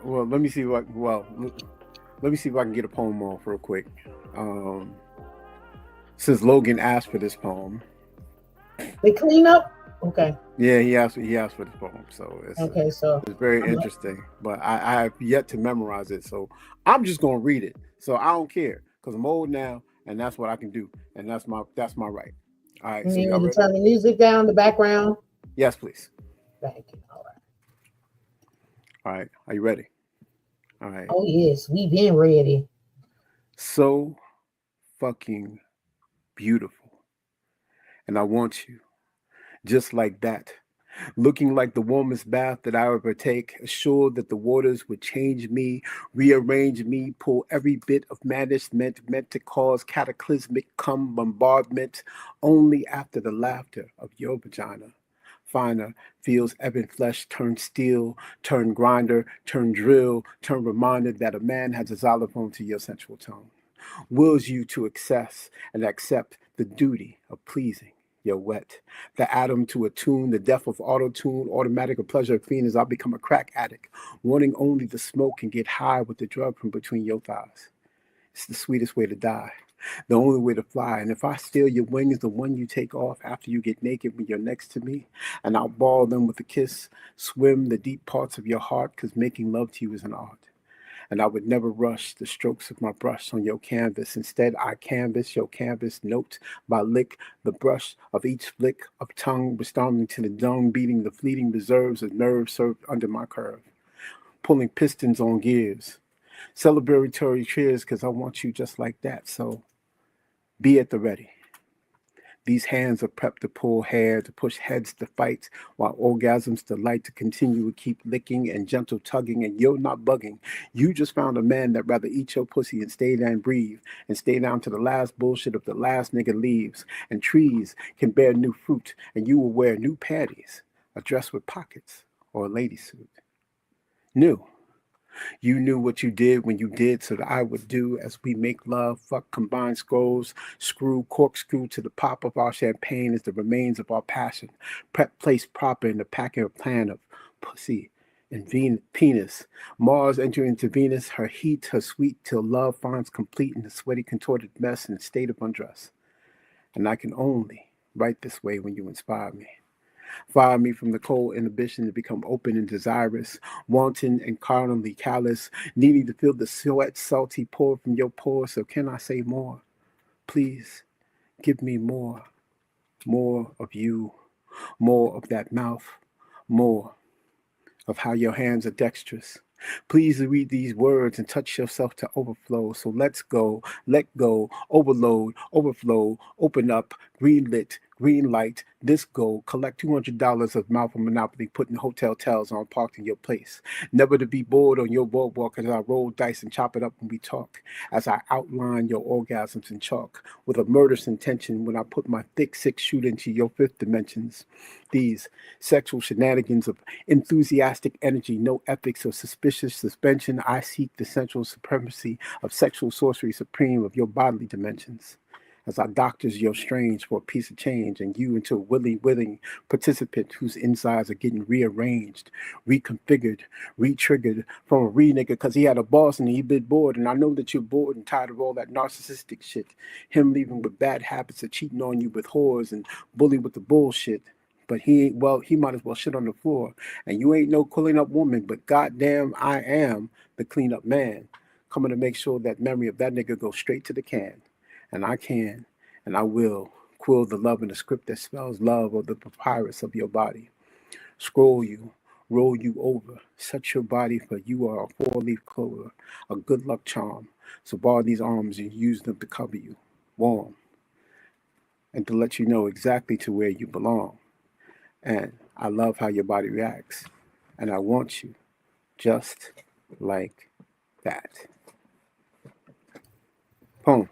Well, let me see what. Let me see if I can get a poem off real quick. Since Logan asked for this poem. The cleanup? Okay. Yeah, he asked for this poem. So it's very interesting. But I have yet to memorize it. So I'm just gonna read it. So I don't care. Because I'm old now and that's what I can do. And that's my right. All right. You so need y'all me to ready? turn the music down, the background? Yes, please. Thank you. All right. All right. Are you ready? All right. Oh, yes. We've been ready. So fucking beautiful. And I want you just like that. Looking like the warmest bath that I ever take, assured that the waters would change me, rearrange me, pull every bit of madness meant to cause cataclysmic bombardment, only after the laughter of your vagina. Finer feels ebon flesh turn steel, turn grinder, turn drill, turn reminder that a man has a xylophone to your sensual tone. Wills you to excess and accept the duty of pleasing. You're wet. The atom to attune, the death of auto-tune, automatic of pleasure fiend as I become a crack addict, wanting only the smoke and get high with the drug from between your thighs. It's the sweetest way to die, the only way to fly. And if I steal your wings, the one you take off after you get naked when you're next to me, and I'll ball them with a kiss, swim the deep parts of your heart, because making love to you is an art. And I would never rush the strokes of my brush on your canvas. Instead, I canvas your canvas note by lick, the brush of each flick of tongue, responding to the dung, beating the fleeting reserves of nerves served under my curve, pulling pistons on gears, celebratory cheers, because I want you just like that. So be at the ready. These hands are prepped to pull hair, to push heads to fight, while orgasms delight to continue to keep licking and gentle tugging, and you're not bugging. You just found a man that rather eat your pussy and stay there and breathe, and stay down to the last bullshit of the last nigga leaves. And trees can bear new fruit, and you will wear new panties, a dress with pockets, or a lady suit. New. You knew what you did when you did, so that I would do as we make love, fuck, combine scrolls, screw, corkscrew to the pop of our champagne as the remains of our passion. Prep place proper in the packing of plan of pussy and penis. Mars entering into Venus, her heat, her sweet, till love finds complete in the sweaty, contorted mess in a state of undress. And I can only write this way when you inspire me. Fire me from the cold inhibition to become open and desirous, wanton and carnally callous, needing to feel the sweat salty pour from your pores. So can I say more? Please give me more of you, more of that mouth, more of how your hands are dexterous. Please read these words and touch yourself to overflow. So let's go, let go, overload, overflow, open up, green lit, green light, this go, collect $200 of mouth of monopoly, putting hotel towels on parked in your place. Never to be bored on your boardwalk as I roll dice and chop it up when we talk, as I outline your orgasms in chalk, with a murderous intention when I put my thick six shooter into your fifth dimensions. These sexual shenanigans of enthusiastic energy, no ethics or suspicious suspension. I seek the central supremacy of sexual sorcery supreme of your bodily dimensions. As I doctors your strange for a piece of change, and you into a willing participant whose insides are getting rearranged, reconfigured, re-triggered from a re-nigga because he had a boss and he been bored. And I know that you're bored and tired of all that narcissistic shit. Him leaving with bad habits of cheating on you with whores and bullying with the bullshit. But he might as well shit on the floor. And you ain't no clean up woman, but goddamn, I am the clean up man, coming to make sure that memory of that nigga goes straight to the can. And I can, and I will quill the love in the script that spells love of the papyrus of your body. Scroll you, roll you over, set your body for you are a four-leaf clover, a good luck charm. So bar these arms and use them to cover you, warm, and to let you know exactly to where you belong. And I love how your body reacts. And I want you just like that. Boom.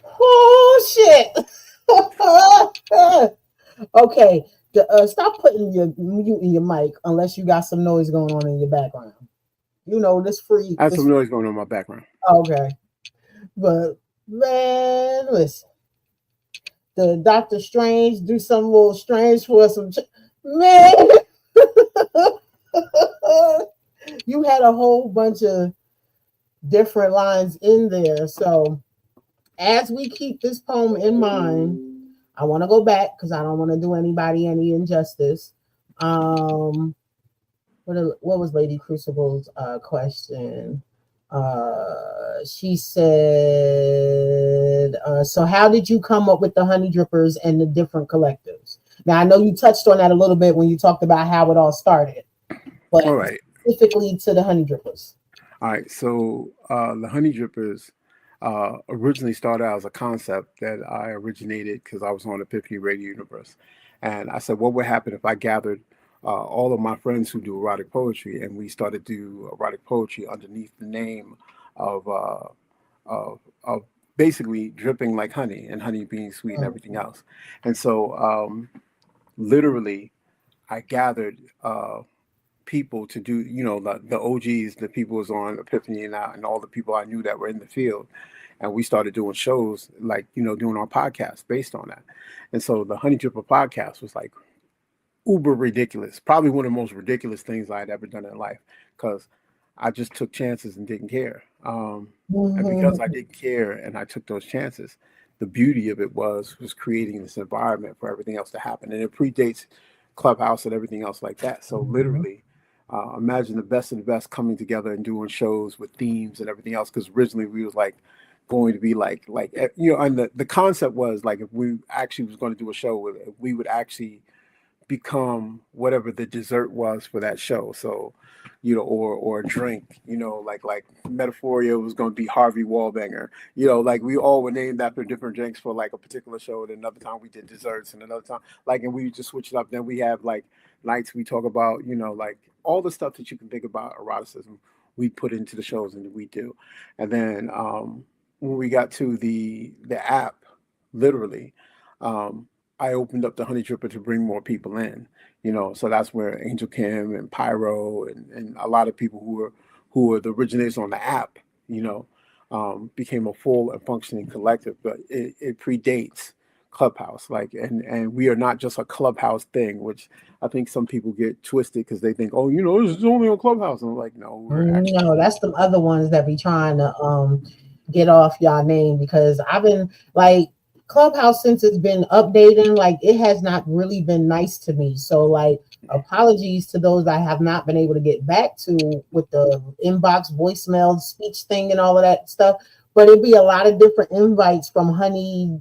Oh shit. Okay. Stop putting your mute in your mic unless you got some noise going on in your background. You know, this free. I have some noise going on in my background. Okay. But man, listen. The Doctor Strange do some little strange for some man. You had a whole bunch of different lines in there. So as we keep this poem in mind, I want to go back because I don't want to do anybody any injustice. What was Lady Crucible's question? She said, so how did you come up with the Honey Drippers and the different collectives? Now, I know you touched on that a little bit when you talked about how it all started, but all right, specifically to the Honey Drippers. All right, so the Honey Drippers originally started out as a concept that I originated because I was on Epiphany Radio Universe. And I said, what would happen if I gathered all of my friends who do erotic poetry, and we started to do erotic poetry underneath the name of basically dripping like honey and honey being sweet and everything else. And so literally I gathered people to do, the OGs, the people was on Epiphany and all the people I knew that were in the field. And we started doing shows like, doing our podcast based on that. And so the Honey Dripper podcast was like uber ridiculous, probably one of the most ridiculous things I had ever done in life, because I just took chances and didn't care. And because I didn't care and I took those chances, the beauty of it was creating this environment for everything else to happen. And it predates Clubhouse and everything else like that. So literally, imagine the best of the best coming together and doing shows with themes and everything else. Because originally we was like going to be like and the concept was like if we actually was going to do a show with it, we would actually become whatever the dessert was for that show. So, or a drink, like Metaphoria was going to be Harvey Wallbanger, like we all were named after different drinks for like a particular show. And another time we did desserts, and another time, and we just switch it up. Then we have like nights we talk about, like all the stuff that you can think about eroticism, we put into the shows and we do. And then when we got to the app, literally, I opened up the Honey Dripper to bring more people in, so that's where Angel Kim and Pyro and a lot of people who were the originators on the app, became a full and functioning collective. But it predates Clubhouse, and we are not just a Clubhouse thing, which I think some people get twisted because they think, oh, this is only on Clubhouse. And I'm like, no, no, that's the other ones that be trying to get off y'all name, because I've been like Clubhouse, since it's been updating, like it has not really been nice to me. So like apologies to those I have not been able to get back to with the inbox voicemail speech thing and all of that stuff. But it'd be a lot of different invites from Honey,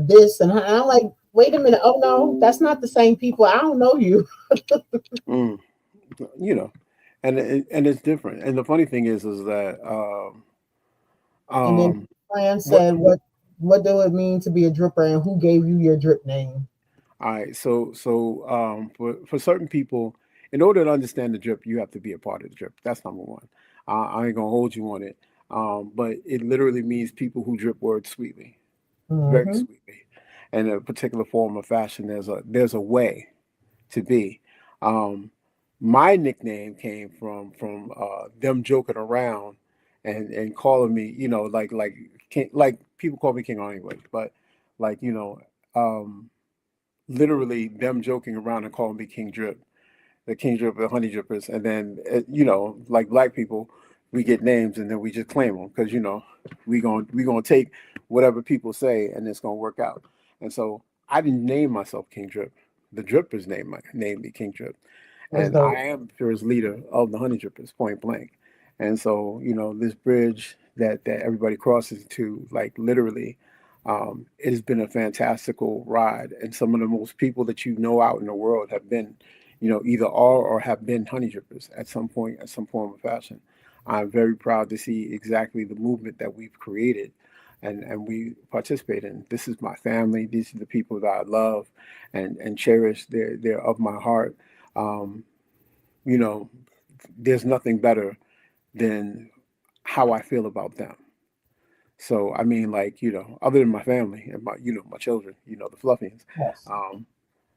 this and I'm like, wait a minute, oh no, that's not the same people. I don't know you. And it's different. And the funny thing is that and then Fran said, what do it mean to be a dripper, and who gave you your drip name? All right, so for certain people, in order to understand the drip, you have to be a part of the drip. That's number one. I ain't gonna hold you on it, but it literally means people who drip words sweetly, very sweetly, in a particular form or fashion. There's a way to be. My nickname came from them joking around and calling me, like people call me King Language, but literally them joking around and calling me King Drip, the King Drip, the Honey Drippers, and then like black people, we get names and then we just claim them because we gonna take whatever people say and it's gonna work out. And so I didn't name myself King Drip. the Drippers named me King Drip, That's and I dope. am the first leader of the Honey Drippers, point blank. And so, this bridge that everybody crosses to, like literally, it has been a fantastical ride. And some of the most people that you know out in the world have been, either are or have been Honey Drippers at some point, at some form of fashion. I'm very proud to see exactly the movement that we've created and we participate in. This is my family. These are the people that I love and cherish. They're of my heart. Um, you know, there's nothing better than how I feel about them. So I mean, like, other than my family and my children, the Fluffians, Yes. um,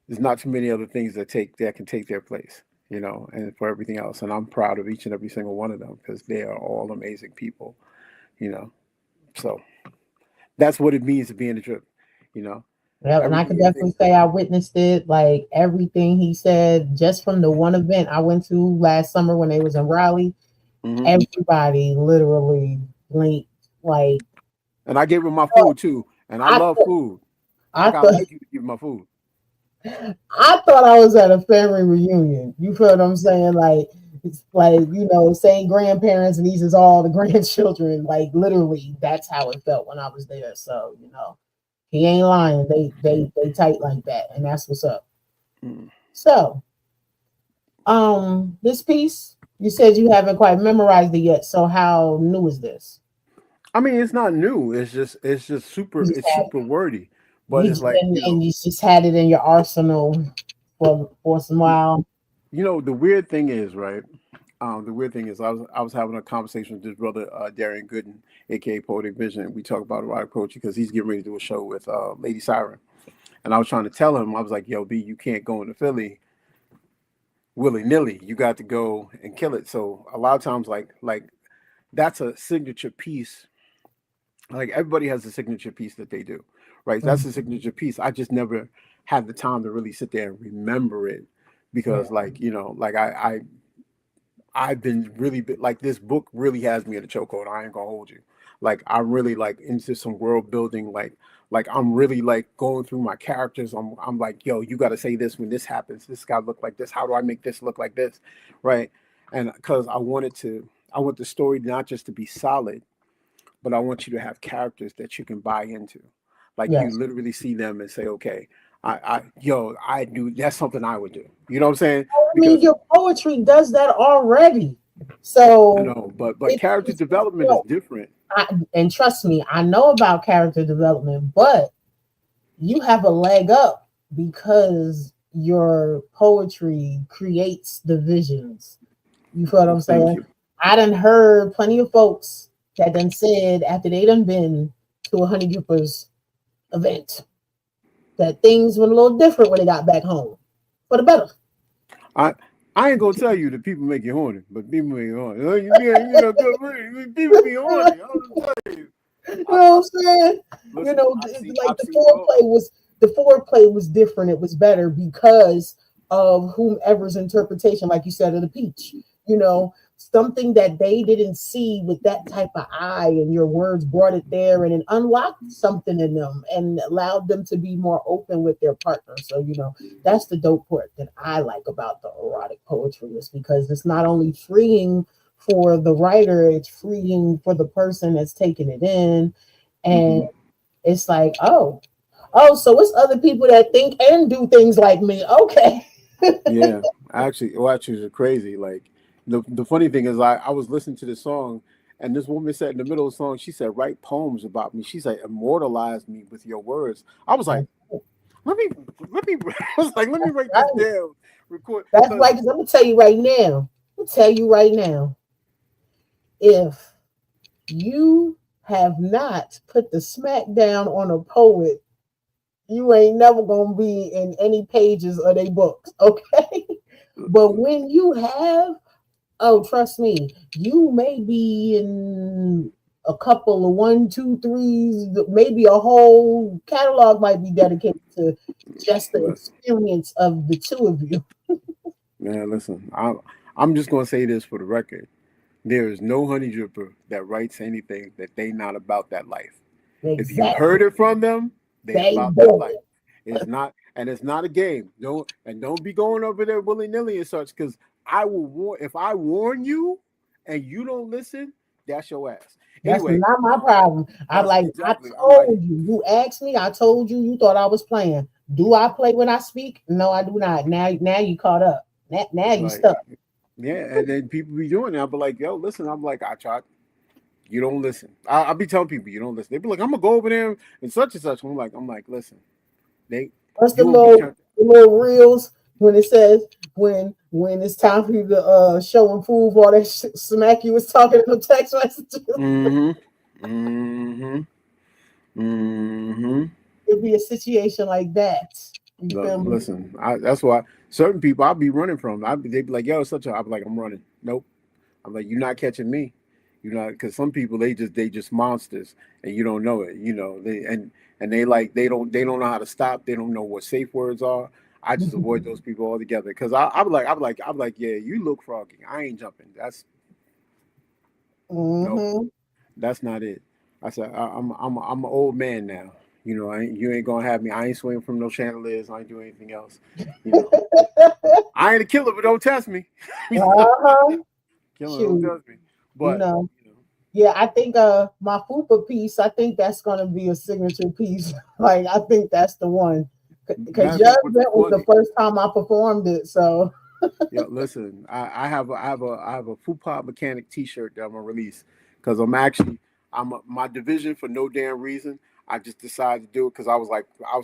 there's not too many other things that can take their place, and for everything else. And I'm proud of each and every single one of them because they are all amazing people, you know. So that's what it means to be in the trip, you know. Yep, and I Everything can is definitely say I witnessed it. Like everything he said, just from the one event I went to last summer when they was in Raleigh, hmm everybody literally blinked. Like And I gave him my food too, and I I love thought, food. I I gotta thought, like you to give my food. I thought I was at a family reunion. You feel what I'm saying? Like it's like saying grandparents and these is all the grandchildren. Like literally, that's how it felt when I was there. So he ain't lying. They tight like that, and that's what's up. Mm. So this piece, you said you haven't quite memorized it yet. So how new is this? I mean, it's not new. It's just You super. just It's had super wordy, but you it's just, like and you just had it in your arsenal for some while. the weird thing is, right? The weird thing is, I was having a conversation with this brother Darian Gooden, aka Poetic Vision. We talk about erotic poetry because he's getting ready to do a show with Lady Siren, and I was trying to tell him, I was like, "Yo, B, you can't go into Philly willy nilly. You got to go and kill it." So a lot of times, like that's a signature piece. Like everybody has a signature piece that they do, right? That's a Mhm. signature piece. I just never had the time to really sit there and remember it Yeah. because, like, like I've been really like this book really has me in a chokehold. I ain't gonna hold you. Like I'm really like into some world building. Like I'm really like going through my characters. I'm like, yo, you got to say this when this happens. This guy look like this. How do I make this look like this, right? And because I want the story not just to be solid, but I want you to have characters that you can buy into. Like you Yes. literally see them and say, okay, I do. That's something I would do. You know what I'm saying? I mean, Because your poetry does that already. So but character it's development is different. and trust me, I know about character development, but you have a leg up because your poetry creates the visions. You feel what I'm Thank saying? you. I done heard plenty of folks that done said after they done been to a Honey Drippers event that things went a little different when they got back home for the better. I I ain't gonna tell you that people make you horny, but people make you horny. Good. People be horny. I'm gonna tell you. You I, know what I'm saying? listen, Like I've seen both. the foreplay was different. It was better because of whomever's interpretation, like you said, of the peach. Something that they didn't see with that type of eye, and your words brought it there, and it unlocked something in them and allowed them to be more open with their partner. So that's the dope part that I like about the erotic poetry is because it's not only freeing for the writer, it's freeing for the person that's taking it in. And hmm it's like, so it's other people that think and do things like me. Okay. Yeah, actually, it's crazy. Like the funny thing is, I was listening to this song, and this woman said in the middle of the song, she said, "Write poems about me." She said, "Immortalize me with your words." I was like, let me let me. I was like, let me write this Right. down, record, That's because right. Because I'm gonna tell you right now. I'm gonna tell you right now. If you have not put the smack down on a poet, you ain't never gonna be in any pages of their books. Okay. But when you have, oh, trust me, you may be in a couple of one, two, threes, maybe a whole catalog might be dedicated to just the experience of the two of you. man, listen, I'm just gonna say this for the record. There is no honey dripper that writes anything that they not about that life. If you Exactly. heard it from them, they They about that doing life. it. It's not, and it's not a game. Don't be going over there willy nilly and such. Because I will warn. If I warn you and you don't listen, that's your ass. That's Anyway, not my problem. I'm that's like, I exactly. I'm like, told you. You asked me. I told you. You thought I was playing. Do I play when I speak? No, I do not. Now you caught up. Now you like, stuck. yeah. And then people be doing that. But like, yo, listen. I'm like, I tried. You don't listen. I'll be telling people you don't listen. They be like, I'm gonna go over there and such and such. I'm like, listen. They What's you will get your the little reels when it says when it's time for you to show and prove all that smack you was talking in the text messages? It'd be a situation like that. You feel me? Listen, that's why certain people I'll be running from. They be like, yo, it's such a. I'll be like, I'm running. Nope. I'm like, you're not catching me. You're not, because some people they just monsters and you don't know it. You know they don't know how to stop. They don't know what safe words are. I just avoid those people altogether because I'm like, yeah, you look froggy. I ain't jumping. That's no, that's not it. I said I'm an old man now. You know, you ain't gonna have me. I ain't swinging from no chandeliers. I ain't doing anything else. You know, I ain't a killer, but don't test me. Killer, don't test me. But you know. Yeah, I think my fupa piece, I think that's gonna be a signature piece. Like I think that's the one. Because that was the first time I performed it. So yeah, listen, I have a Fupa mechanic T-shirt that I'm gonna release because my division for no damn reason. I just decided to do it because I was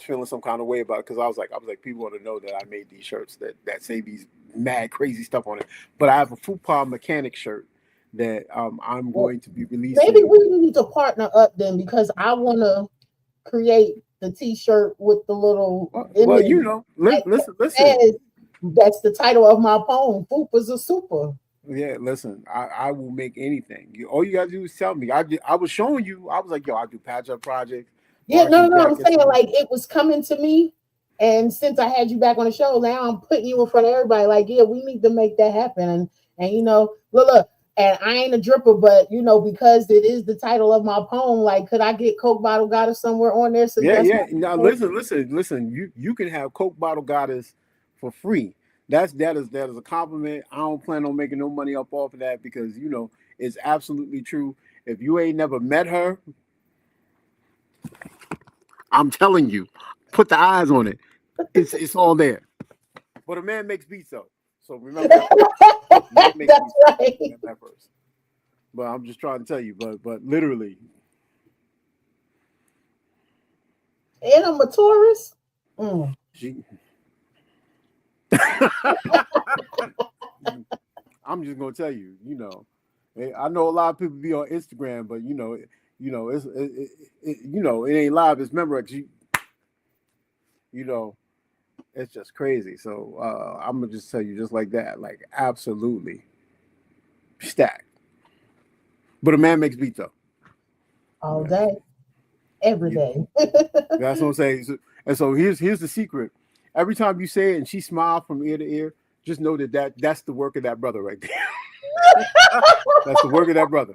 feeling some kind of way about it because I was like people want to know that I made these shirts that say these mad crazy stuff on it. But I have a Fupa mechanic shirt that I'm going to be releasing. Maybe we need to partner up then because I want to create the T-shirt with the little well, you know, listen. That's the title of my poem. Fupa's a super. Yeah, listen, I will make anything. All you gotta do is tell me. I was showing you. I was like, yo, I do patch up projects. Yeah, no. I'm saying like it was coming to me, and since I had you back on the show, now I'm putting you in front of everybody. Like, yeah, we need to make that happen. And you know, look. And I ain't a dripper, but you know, because it is the title of my poem, like, could I get Coke Bottle Goddess somewhere on there? So yeah. Now listen. You can have Coke Bottle Goddess for free. That is a compliment. I don't plan on making no money up off of that because you know it's absolutely true. If you ain't never met her, I'm telling you, put the eyes on it. It's all there. But a man makes beats though. So remember that. That's right. Remember that first. But I'm just trying to tell you, but literally. And I'm a Taurus. I'm just gonna tell you, you know, I know a lot of people be on Instagram, but you know, it ain't live. It's Memorex. You know, it's just crazy. So I'm gonna just tell you just like that, like absolutely stacked. But a man makes beats though. All day, every day. That's what I'm saying. And so here's the secret. Every time you say it and she smiles from ear to ear, just know that's the work of that brother right there. That's the work of that brother.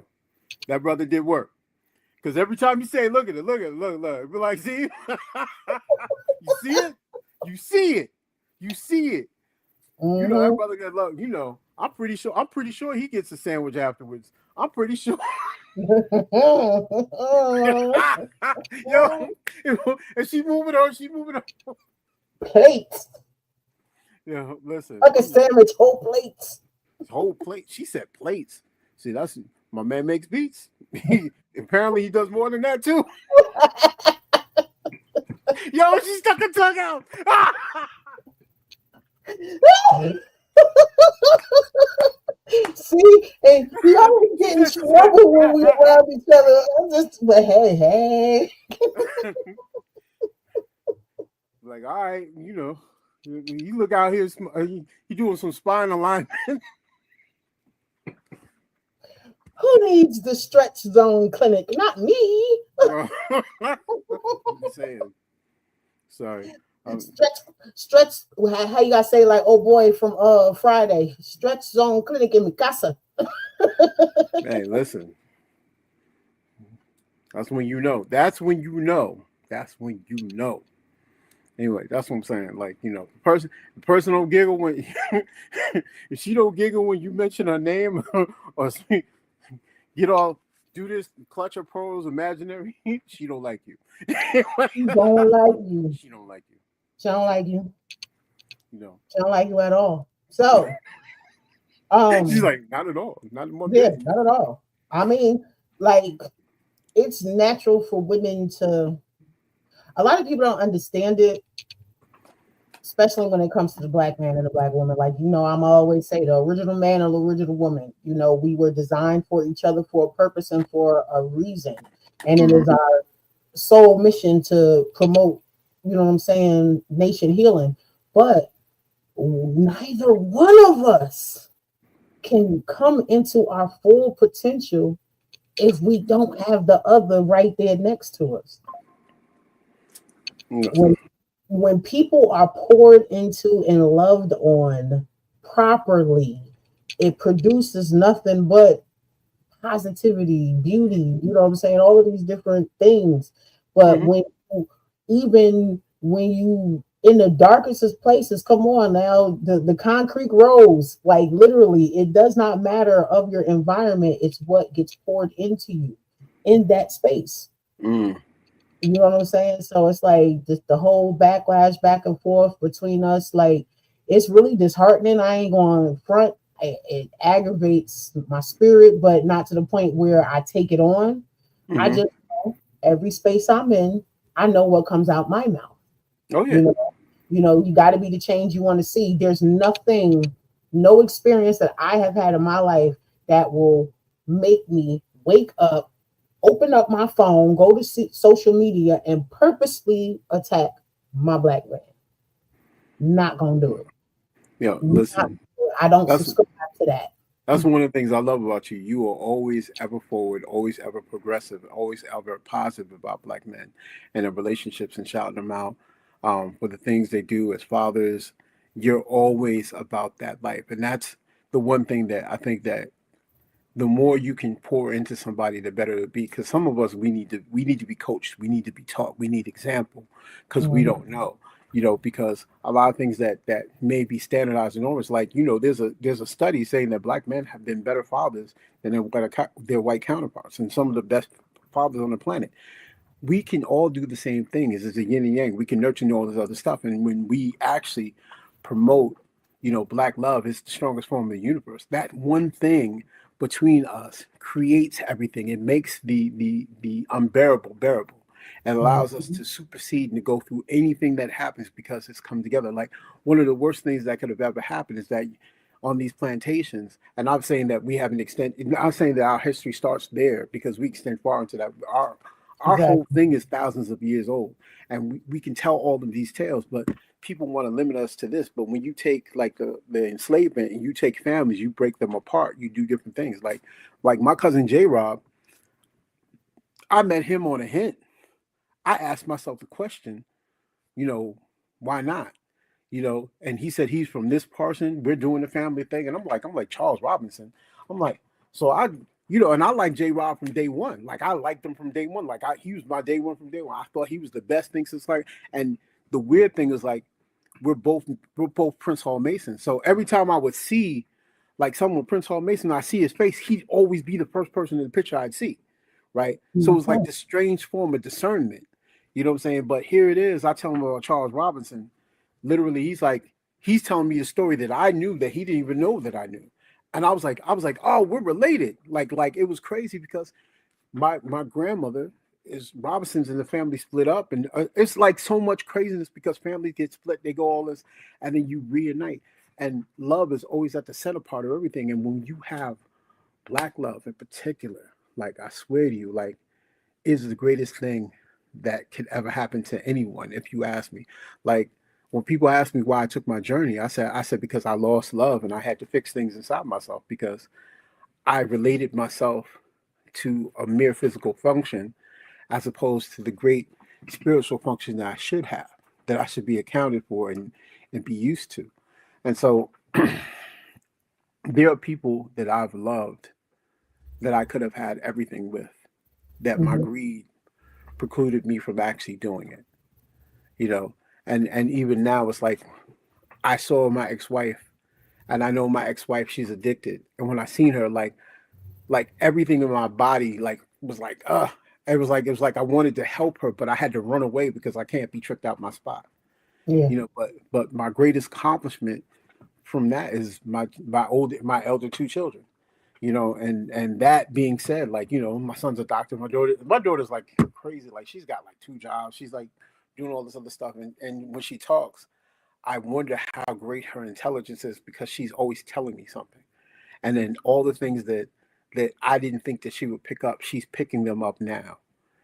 That brother did work. Because every time you say, look at it. Be like, see? You see it? You see it. You see it. You know, that brother got love. You know, I'm pretty sure he gets a sandwich afterwards. I'm pretty sure. Yo, and she moving on. Plates. Yeah, listen. Like a sandwich, whole plates. Whole plate. She said plates. See, that's my man makes beats. Apparently, he does more than that too. Yo, she stuck her tongue out. See, and we always get in trouble when we around each other. But hey. Like, all right, you know, you look out here, you doing some spine alignment. Who needs the stretch zone clinic? Not me. I'm just saying. Sorry. Stretch. How you gotta say like, oh boy, from Friday? Stretch zone clinic in mi casa. Hey, listen. That's when you know. That's when you know. Anyway, that's what I'm saying. Like, the person don't giggle when if she don't giggle when you mention her name or get all do this clutch her pearls imaginary, she don't like you. She don't like you. She don't like you. She don't like you. You know. She don't like you at all. So, She's like, not at all. Not in one yeah, bit. not at all. I mean, like, it's natural for women to. A lot of people don't understand it, especially when it comes to the black man and the black woman. Like, I'm always say the original man and the original woman. We were designed for each other for a purpose and for a reason, and it is our sole mission to promote. You know what I'm saying? Nation healing, but neither one of us can come into our full potential if we don't have the other right there next to us. When people are poured into and loved on properly, it produces nothing but positivity, beauty, you know what I'm saying? All of these different things. But even when you in the darkest of places, come on now, the concrete rose, like literally, it does not matter of your environment, it's what gets poured into you in that space. You know what I'm saying? So it's like the whole backlash back and forth between us, like it's really disheartening. I ain't going front. It aggravates my spirit, but not to the point where I take it on. I just know every space I'm in, I know what comes out my mouth. Oh yeah. You got to be the change you want to see. There's nothing, no experience that I have had in my life that will make me wake up, open up my phone, go to social media, and purposely attack my black man. Not gonna do it. Yeah, listen. I don't subscribe to that. That's one of the things I love about you. You are always ever forward, always ever progressive, always ever positive about black men and their relationships and shouting them out for the things they do as fathers. You're always about that life. And that's the one thing that I think that the more you can pour into somebody, the better it'll be. Because some of us, we need to be coached, we need to be taught, we need example, because we don't know. Because a lot of things that may be standardized and norms, like there's a study saying that black men have been better fathers than their white counterparts, and some of the best fathers on the planet. We can all do the same thing. It's a yin and yang. We can nurture and all this other stuff, and when we actually promote, black love is the strongest form of the universe. That one thing between us creates everything. It makes the unbearable bearable, and allows us to supersede and to go through anything that happens because it's come together. Like, one of the worst things that could have ever happened is that on these plantations, and I'm saying that we have an extent, I'm saying that our history starts there because we extend far into that. Our whole thing is thousands of years old, and we can tell all of these tales, but people want to limit us to this. But when you take like the enslavement and you take families, you break them apart, you do different things. Like my cousin J-Rob, I met him on a hint. I asked myself the question, why not? And he said he's from this person. We're doing the family thing, and I'm like Charles Robinson. I'm like, so and I like J. Rob from day one. Like, I liked him from day one. Like, he was my day one from day one. I thought he was the best thing since like. And the weird thing is, like, we're both Prince Hall Masons. So every time I would see like someone Prince Hall Mason, I see his face, he'd always be the first person in the picture I'd see, right? So it was like this strange form of discernment. You know what I'm saying? But here it is. I tell him about Charles Robinson. Literally, he's telling me a story that I knew that he didn't even know that I knew. And I was like, oh, we're related. Like it was crazy because my grandmother is Robinsons and the family split up. And it's like so much craziness because families get split, they go all this, and then you reunite. And love is always at the center part of everything. And when you have black love in particular, like, I swear to you, like, is the greatest thing that could ever happen to anyone, if you ask me. Like, when people ask me why I took my journey, I said because I lost love and I had to fix things inside myself because I related myself to a mere physical function as opposed to the great spiritual function that I should have, that I should be accounted for and be used to. And so there are people that I've loved that I could have had everything with, that my greed precluded me from actually doing it, And even now it's like I saw my ex-wife, and I know my ex-wife, she's addicted. And when I seen her, like everything in my body like was like it was like I wanted to help her, but I had to run away because I can't be tricked out my spot. Yeah. But my greatest accomplishment from that is my elder two children. And that being said, like, my son's a doctor. My daughter's like crazy. Like, she's got like two jobs. She's like doing all this other stuff. And when she talks, I wonder how great her intelligence is because she's always telling me something. And then all the things that I didn't think that she would pick up, she's picking them up now,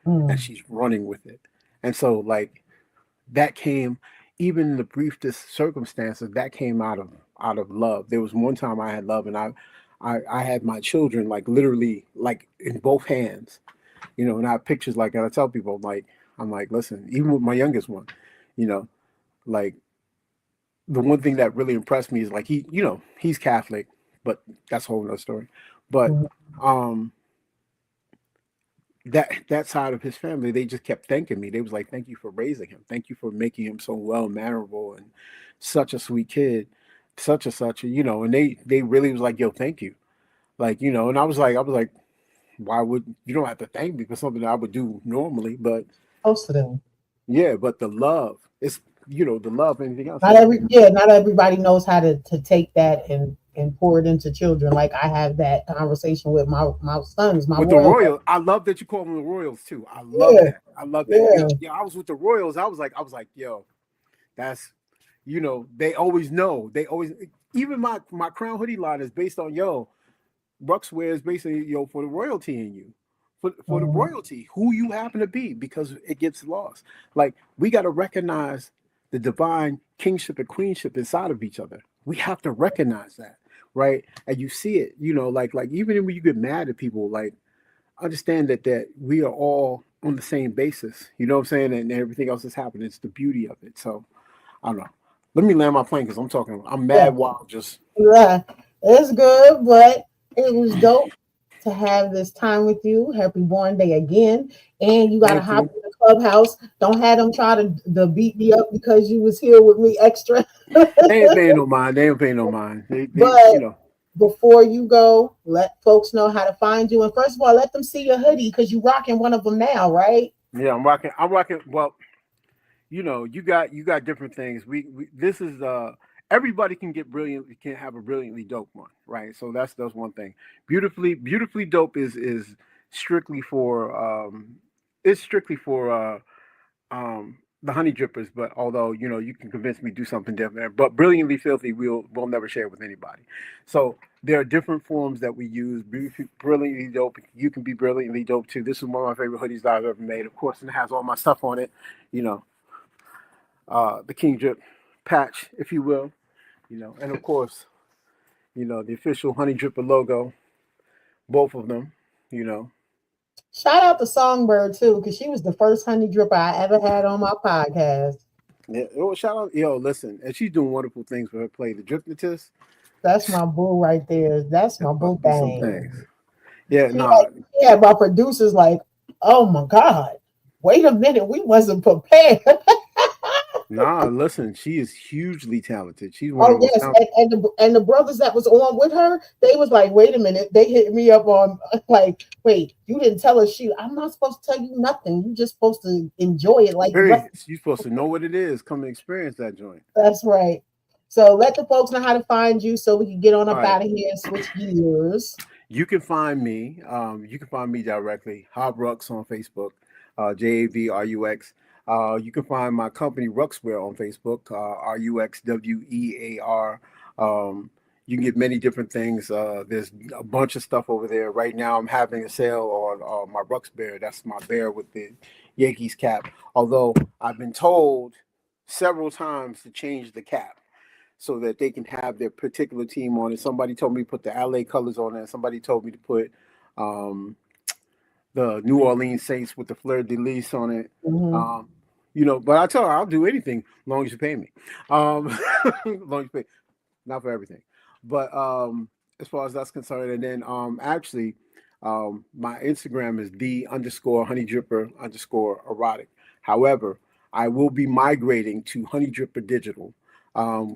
and Mm. she's running with it. And so, like, that came, even in the briefest circumstances, that came out of love. There was one time I had love, and I had my children like literally like in both hands, and I have pictures, like, and I tell people, I'm like, listen, even with my youngest one, you know, like, the one thing that really impressed me is like he's Catholic, but that's a whole nother story. But Mm. um that side of his family, they just kept thanking me. They was like, thank you for raising him, thank you for making him so well mannerable and such a sweet kid, such and such, and they really was like, yo, thank you, like, and I was like, why would you don't have to thank me for something that I would do normally, but Most of them. yeah, but the love, it's the love, anything else, Not everybody knows how to take that and pour it into children. Like I have that conversation with my sons, my with the royal. Royals. I love that you call them the Royals too. I love Yeah, that. I love that. yeah. Yeah, I was with the Royals. I was like, yo, that's they always know. They always, even my crown hoodie line is based on, yo, Ruxwear is basically, for the royalty in you. For the Mhm. royalty, who you happen to be, because it gets lost. Like, we gotta recognize the divine kingship and queenship inside of each other. We have to recognize that, right? And you see it, like even when you get mad at people, like, understand that we are all on the same basis. You know what I'm saying? And everything else is happening. It's the beauty of it. So I don't know. Let me land my plane because I'm Yeah, mad wild. Just yeah. It's good, but it was dope to have this time with you. Happy born day again. And you gotta thank hop you. in the clubhouse. Don't have them try to beat me up because you was here with me extra. They ain't paying no mind. They ain't paying no mind. They But before you go, let folks know how to find you. And first of all, let them see your hoodie because you rocking one of them now, right? Yeah, I'm rocking. I'm rocking. Well, you got different things. We this is everybody can have a brilliantly dope one, right? So that's one thing. Beautifully dope is strictly for it's strictly for the honey drippers, but although you can convince me to do something different, but brilliantly filthy we'll never share with anybody. So there are different forms that we use. Brilliantly dope, you can be brilliantly dope too. This is one of my favorite hoodies that I've ever made, of course, and it has all my stuff on it, you know the King Drip patch, if you will, and of course, the official Honey Dripper logo, both of them, you know. Shout out to Songbird too, because she was the first honey dripper I ever had on my podcast. Yeah, shout out, listen, and she's doing wonderful things with her play, the Dripnotist. That's my boo right there. That's It's my about boo to be some thing. things. Yeah, She had, nah, she had my producers like, oh my God, wait a minute, we wasn't prepared. listen, she is hugely talented. She's one of Oh the most yes, talented. and the brothers that was on with her, they was like, wait a minute. They hit me up on like, wait, you didn't tell us she. I'm not supposed to tell you nothing. You just supposed to enjoy it like the rest. Period. You're supposed to know what it is. Come and experience that joint. That's right. So let the folks know how to find you so we can get on All up right. out of here and switch gears. You can find me. You can find me directly. Hobrux on Facebook, JAVRUX. You can find my company Ruxwear on Facebook, RUXWEAR. You can get many different things. There's a bunch of stuff over there. Right now, I'm having a sale on my Rux bear. That's my bear with the Yankees cap. Although I've been told several times to change the cap so that they can have their particular team on it. Somebody told me to put the LA colors on it. Somebody told me to put um, the New Orleans Saints with the fleur de lis on it. Mhm. But I tell her I'll do anything as long as you pay me. As long as you pay, not for everything, but as far as that's concerned. And then actually, my Instagram is the _honey dripper _ erotic. However, I will be migrating to Honey Dripper Digital.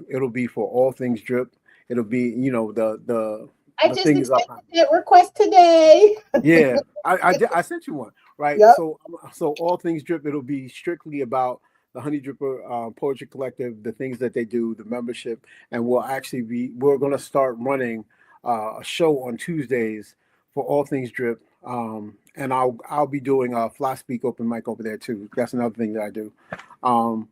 It'll be for all things drip. It'll be, I the just thing is up. accepted that request today. Yeah, I sent you one, right? Yep. So all things drip. It'll be strictly about the Honey Dripper Poetry Collective, the things that they do, the membership, and we're going to start running a show on Tuesdays for all things drip. And I'll be doing a fly speak open mic over there too. That's another thing that I do. Um,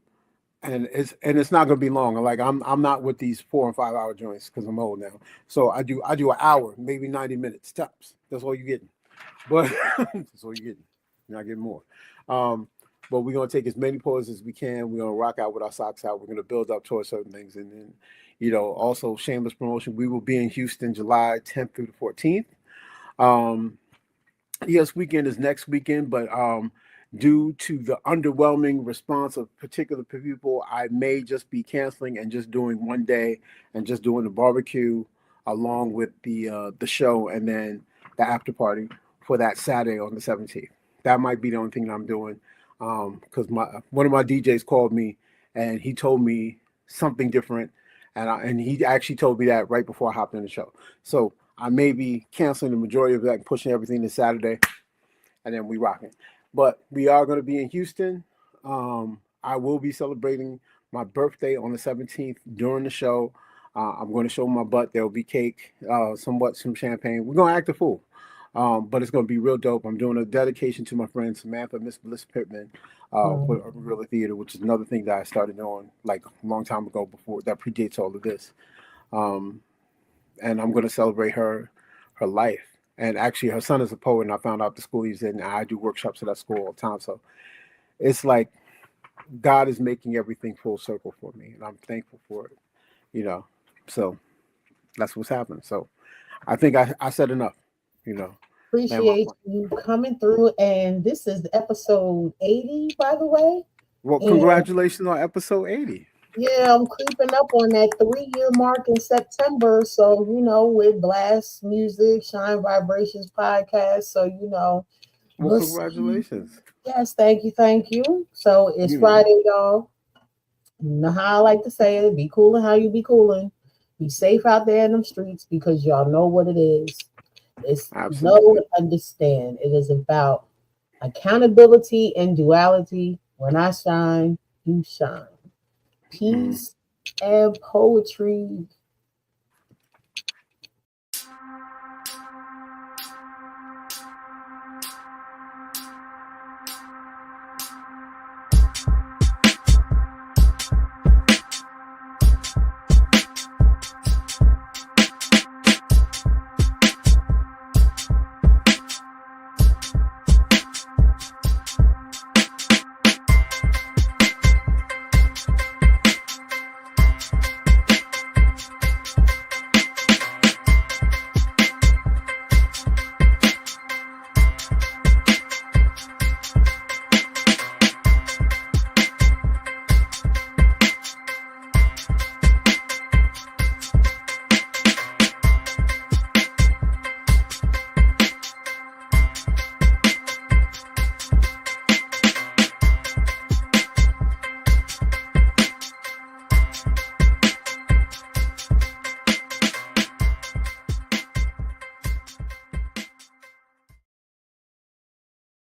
and it's not going to be long. Like I'm not with these 4 and 5 hour joints because I'm old now. So I do an hour, maybe 90 minutes tops. That's all you getting. But that's all you're getting. You're not getting more. But we're gonna take as many poets as we can. We're gonna rock out with our socks out. We're gonna build up towards certain things, and then, also shameless promotion. We will be in Houston July 10th through the 14th. Um, yes, weekend is next weekend, but due to the underwhelming response of particular people, I may just be canceling and just doing one day and just doing the barbecue along with the show and then the after party for that Saturday on the 17th. That might be the only thing that I'm doing because one of my DJs called me and he told me something different, and he actually told me that right before I hopped in the show. So I may be canceling the majority of that and pushing everything to Saturday, and then we rocking. But we are going to be in Houston. I will be celebrating my birthday on the 17th during the show. I'm going to show my butt. There will be cake, some champagne. We're going to act a fool. But it's going to be real dope. I'm doing a dedication to my friend Samantha, Miss Bliss Pittman, for Urban Guerrilla Theater, which is another thing that I started doing like a long time ago before that predates all of this. And I'm going to celebrate her life. And actually, her son is a poet, and I found out the school he's in. I do workshops at that school all the time. So it's like God is making everything full circle for me, and I'm thankful for it. So that's what's happening. So I think I said enough. Man, Appreciate you coming through. And this is episode 80, by the way. well, And congratulations on episode 80. yeah, I'm creeping up on that 3 year mark in September. So, with Blast Music, Shine Vibrations podcast. So, Well, we'll see. congratulations. Yes, thank you. Thank you. So it's You know, Friday, y'all. You know how I like to say it. Be cool how you be cooling. Be safe out there in them streets because y'all know what it is. It's know absolutely. and understand. It is about accountability and duality. When I shine, you shine. Mm. Peace and poetry.